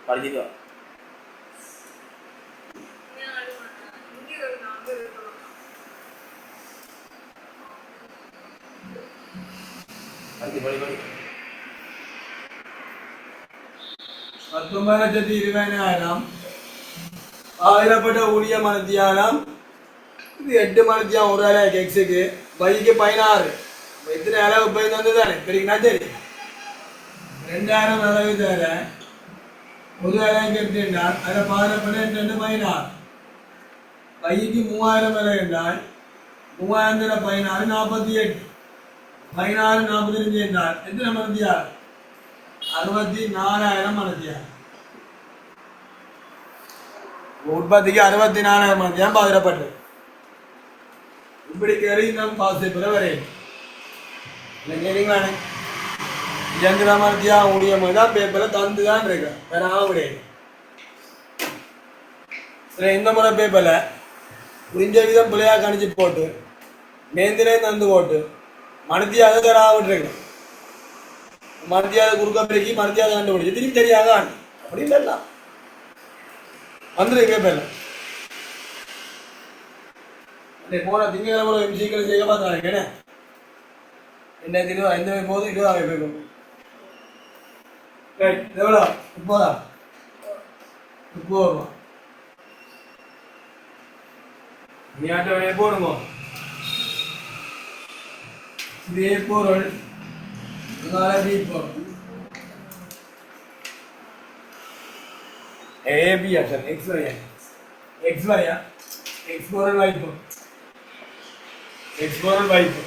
படிச்சுட்டு படி 19,20,000 ஆயிரப்பட்ட ஊழிய மனத்தியாரம் இது 8 மனத்தியாரம் ஒரு வேலை எக்ஸுக்கு பைக்கு 16 எத்தனை அளவு போய் வந்து தானே சரிங்களா சரி 2000 அளவு தர ஒரு வேலை கேட்டால் அதில் பாதிரப்பட்ட 2 16 பைக்கு 3000 விலை என்றால் 3000 16 48 16 45 என்றால் எத்தனை மனத்தியார் 64,000 மனத்தியார் உற்பத்திக்கு 64,000 மனத்தியாரம் பாதிரப்பட்டது இப்படி கேள்வி நாம் பாஸ் பெற வரையும் இல்லை கேள்விங்களானே இயந்திர மனத்தியா ஊழிய மாதிரி தான் பேப்பரில் தந்து தான் இருக்கு வேற ஆக முடியாது சரி இந்த முறை பேப்பரில் புரிஞ்ச விதம் பிள்ளையா கணிச்சு போட்டு மேந்திரே தந்து போட்டு மனத்தியாக தர ஆகிட்டு மனத்தியாக குறுக்க பிரிக்கி மனத்தியாக கண்டுபிடிச்சு திரும்பி தெரியாத அப்படின்னு எல்லாம் வந்துருக்கு பேப்பரில் போன திங்கக்கிழமை எம்சிக்களை செய்ய பார்த்தாங்க என்ன திருவா எந்த போதும் 20 போய்க்கும் ரைட் எவ்வளோ 30 ரூபா நீ ஆட்டோ போடுங்க இதே பொருள் ஏபி ஆக்ஷன் எக்ஸ் வரையா எக்ஸ் பொருள் வாய்ப்பு எக்ஸ்போரல் வாய்ப்பு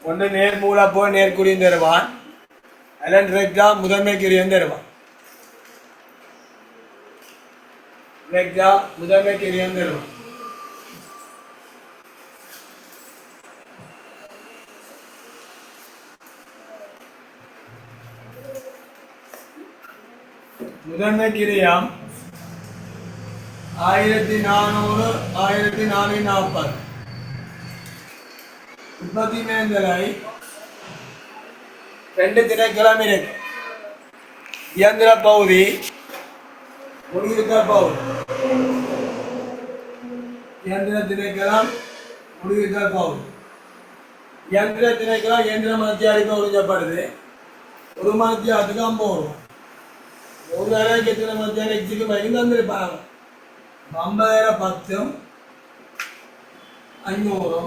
ஒன்று நேர் மூலா போய் நேர்குறியும் தருவான் அல்ல டிரெக்டா முதன்மை கிரியம் தருவான் டிரெக்டா முதன்மை கிரியம் தருவான் முதன்மை கிரியம் 1400 1440 உற்பத்தி மேந்தலை 2 திணைக்களம் இருக்கு இயந்திர பகுதி முடிவுத்த பகுதி இயந்திர திணைக்களம் முடிவுத்த பகுதி இயந்திர திணைக்களம் இயந்திர மத்தியாரிக்கு ஒழுங்கப்படுது ஒரு மத்தியாரத்துக்கு 50 ரூபா ஒரு வேலைக்கு எத்தனை மத்தியானம் எக்ஸுக்கு பயந்து வந்துருப்பாங்க 50,000 10 500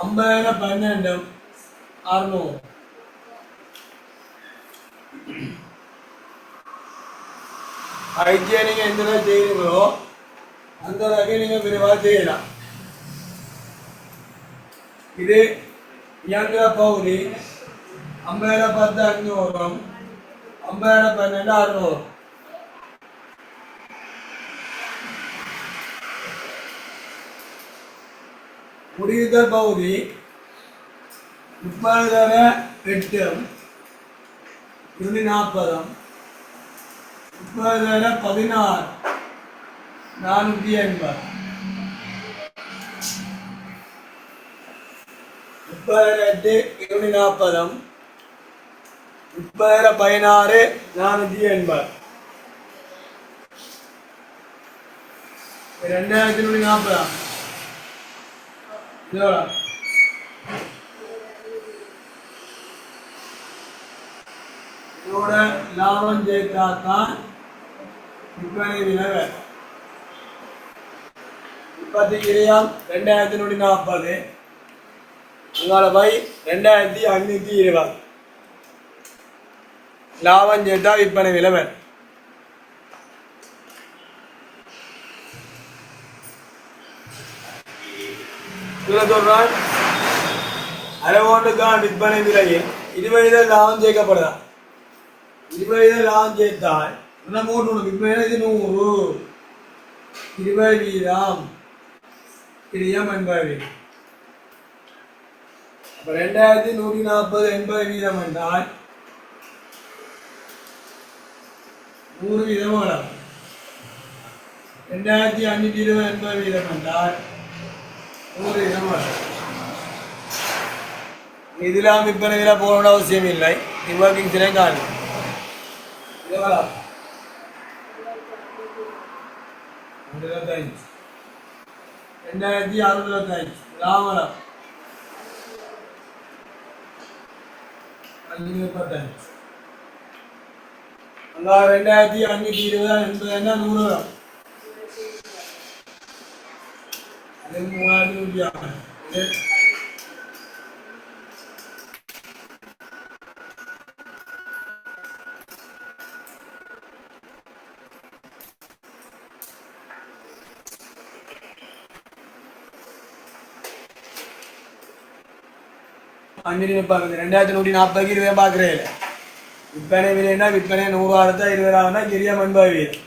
50,000 12 600. ஐஜியை நீங்கள் எந்த அளவு செய்கிறீங்களோ அந்த அளவுக்கு நீங்கள் விரைவாக செய்யலாம். இது இயந்திர பகுதி 50 10 500, 50 12 600. முடிவுதல் பகுதி 30 8 40, 30 16 480, 30 8 40, 30 16 480. 2040 இதோட இதோட லாபம் சேர்த்தாத்தான் விற்பனை விலை வேறு. இப்போதைக்கு 2140, அங்கால போய் 2520. லாபம் சேர்த்தா விற்பனை விலை வேறு. இதில் சொல்றான் அரைவோண்டுக்கான விற்பனை விலையில் 20 லாபம் சேர்க்கப்படுதா. 20 லாபம் சேர்த்தால் மூணு விற்பனை 100, 20 வீதம் 80. அப்ப 2140 80 வீதம் என்றால் 100 வீதம் வரும். 2520 80 வீதம் என்றால் 100 வீதம் வரும். இதெல்லாம் விற்பனை விலை போகணும்னு அவசியம் இல்லை. நிர்வாகிங் திரை காணும். எவ்வளோ 2625 லாபம் 535. அங்கே 2520 80 100 வரும். அது 3000 540 2140 20 பார்க்குறேன். விற்பனை விலைன்னா விற்பனை 100 ஆடுத்தா 20 ஆகுனா கிரியா 80 வீதம்.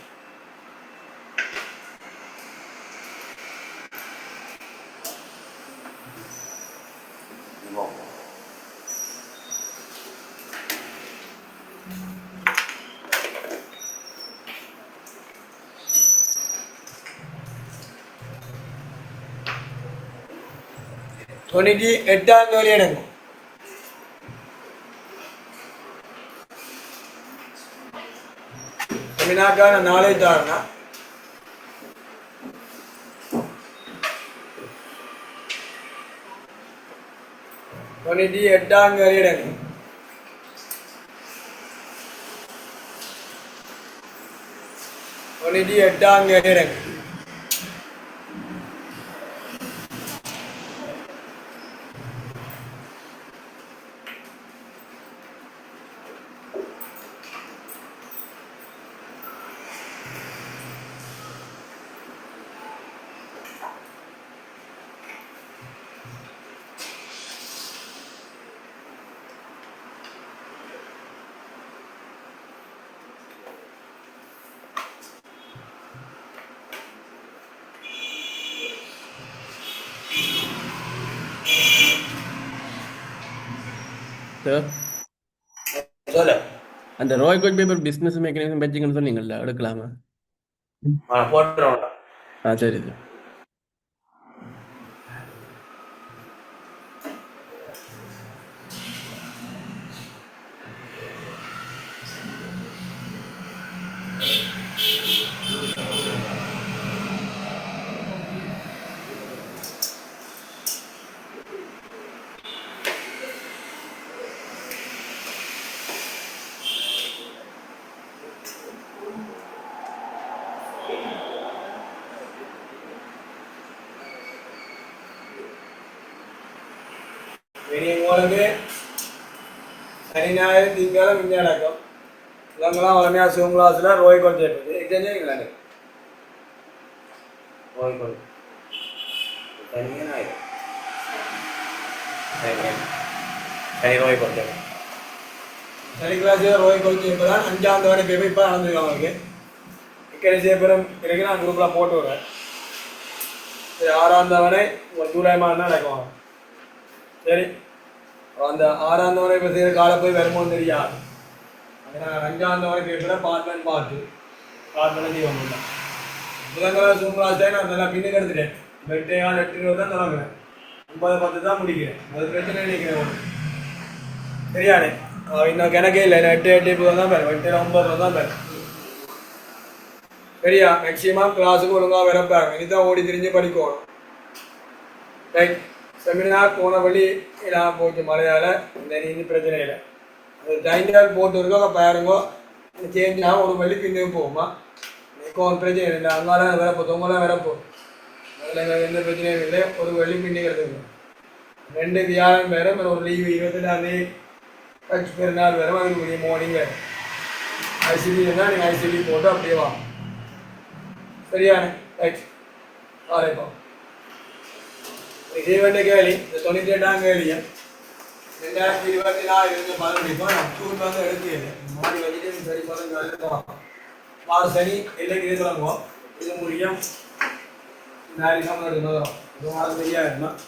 தொண்ணூற்றி 8ஆம் தேதி எடுங்க. வினாக்கான நாளை தாரணா 8ஆம் தேதி எடுங்க. தொண்ணூற்றி 8ஆம் தேதி எடுங்க. சொல்லு. அந்த ராய் கோட் பேப்பர் பிஸ்னஸ் மெக்கானிசம் பற்றிங்கன்னு சொன்னீங்கல்ல, எடுக்கலாமா? போட்டுறோம். சரி சார். உங்களுக்கு சனி ஞாயிறு திங்களும் இங்கே நடக்கும். இவங்கெல்லாம் வளமையாக சிவம் கிளாஸில் ரோய்கோல் சேர்ப்பது எக்ஸ்சேஞ்சுங்களா கோழிக்கோடு தனியாக ஆயிடும். சரி கோழிக்கோடு சனி கிளாஸில் ரோய்கோல் சேர்ப்பதான் 5ஆம் தவணை பேப்பர் இப்போ நடந்துருக்காங்க அவங்களுக்கு. இக்கரை சேப்பரம் இருக்கு நான் குரூப்பில் போட்டு விடுறேன். சரி 6ஆம் தவணை ஒரு ஜூலை மாதம் தான் நடக்குவாங்க. சரி அந்த 6ஆம் தவணை இப்போ செய்கிற காலை போய் வருமோன்னு தெரியாது. அதனால் 5ஆம் தவணை பேப்பரை பார்த்து தீவம் இல்லை. முதல்ல சூப்பராக நான் நல்லா பின்னுக்கு எடுத்துட்டேன். 8 தான் தொடங்குறேன். 9:10 தான் முடிக்கிறேன். அது பிரச்சனை நினைக்கிறேன் ஒன்று சரியானே. இன்னும் கணக்கே இல்லை. 8 தான் பேர் 8 9 தான் பேர் சரியா. மேக்சிமம் கிளாஸுக்கு ஒழுங்காக வரப்பாங்க. இதுதான் ஓடி திரிஞ்சு படிக்கணும். ரைட் செமினார் போன வழி எல்லாம் போச்சு மழையால். இந்த நீதி பிரச்சனை இல்லை. அது டைம் டேபிள் போட்டு இருக்கோ பாருங்கோ. சேஞ்ச் ஆகும் ஒரு வழி பின்னுக்கு போகுமா ஒரு பிரச்சனை இல்லை. அங்காலாம் வரப்போ தொங்கலாம் வரப்போ அதில் எங்களுக்கு எந்த பிரச்சனையும் இல்லை. ஒரு வழி பின்னிக்கிறது 2 வியாழன் வேறு ஒரு லீவு 22ஆம் கட்சி பெருநாள் வேறு அது மார்னிங் வேறு ஐசிடி இருந்தால் நீங்கள் ஐசிடி போட்டு அப்படியே வாங்க சரியானே. ரைட் ஆரைப்பா இதே வேண்டிய கேள்வி இந்த 98ஆம் கேள்வியை 2024 இருந்த பலன் முடிப்போம். ஜூன் வந்து எடுத்து மாடி வச்சுட்டு சரி பலன் வார சனி இல்லைக்கு இது தொடங்குவோம். இது முடியும் நாளைக்கு நம்ம எடுக்கணும். இது வாரம் சரியாக இருந்தால்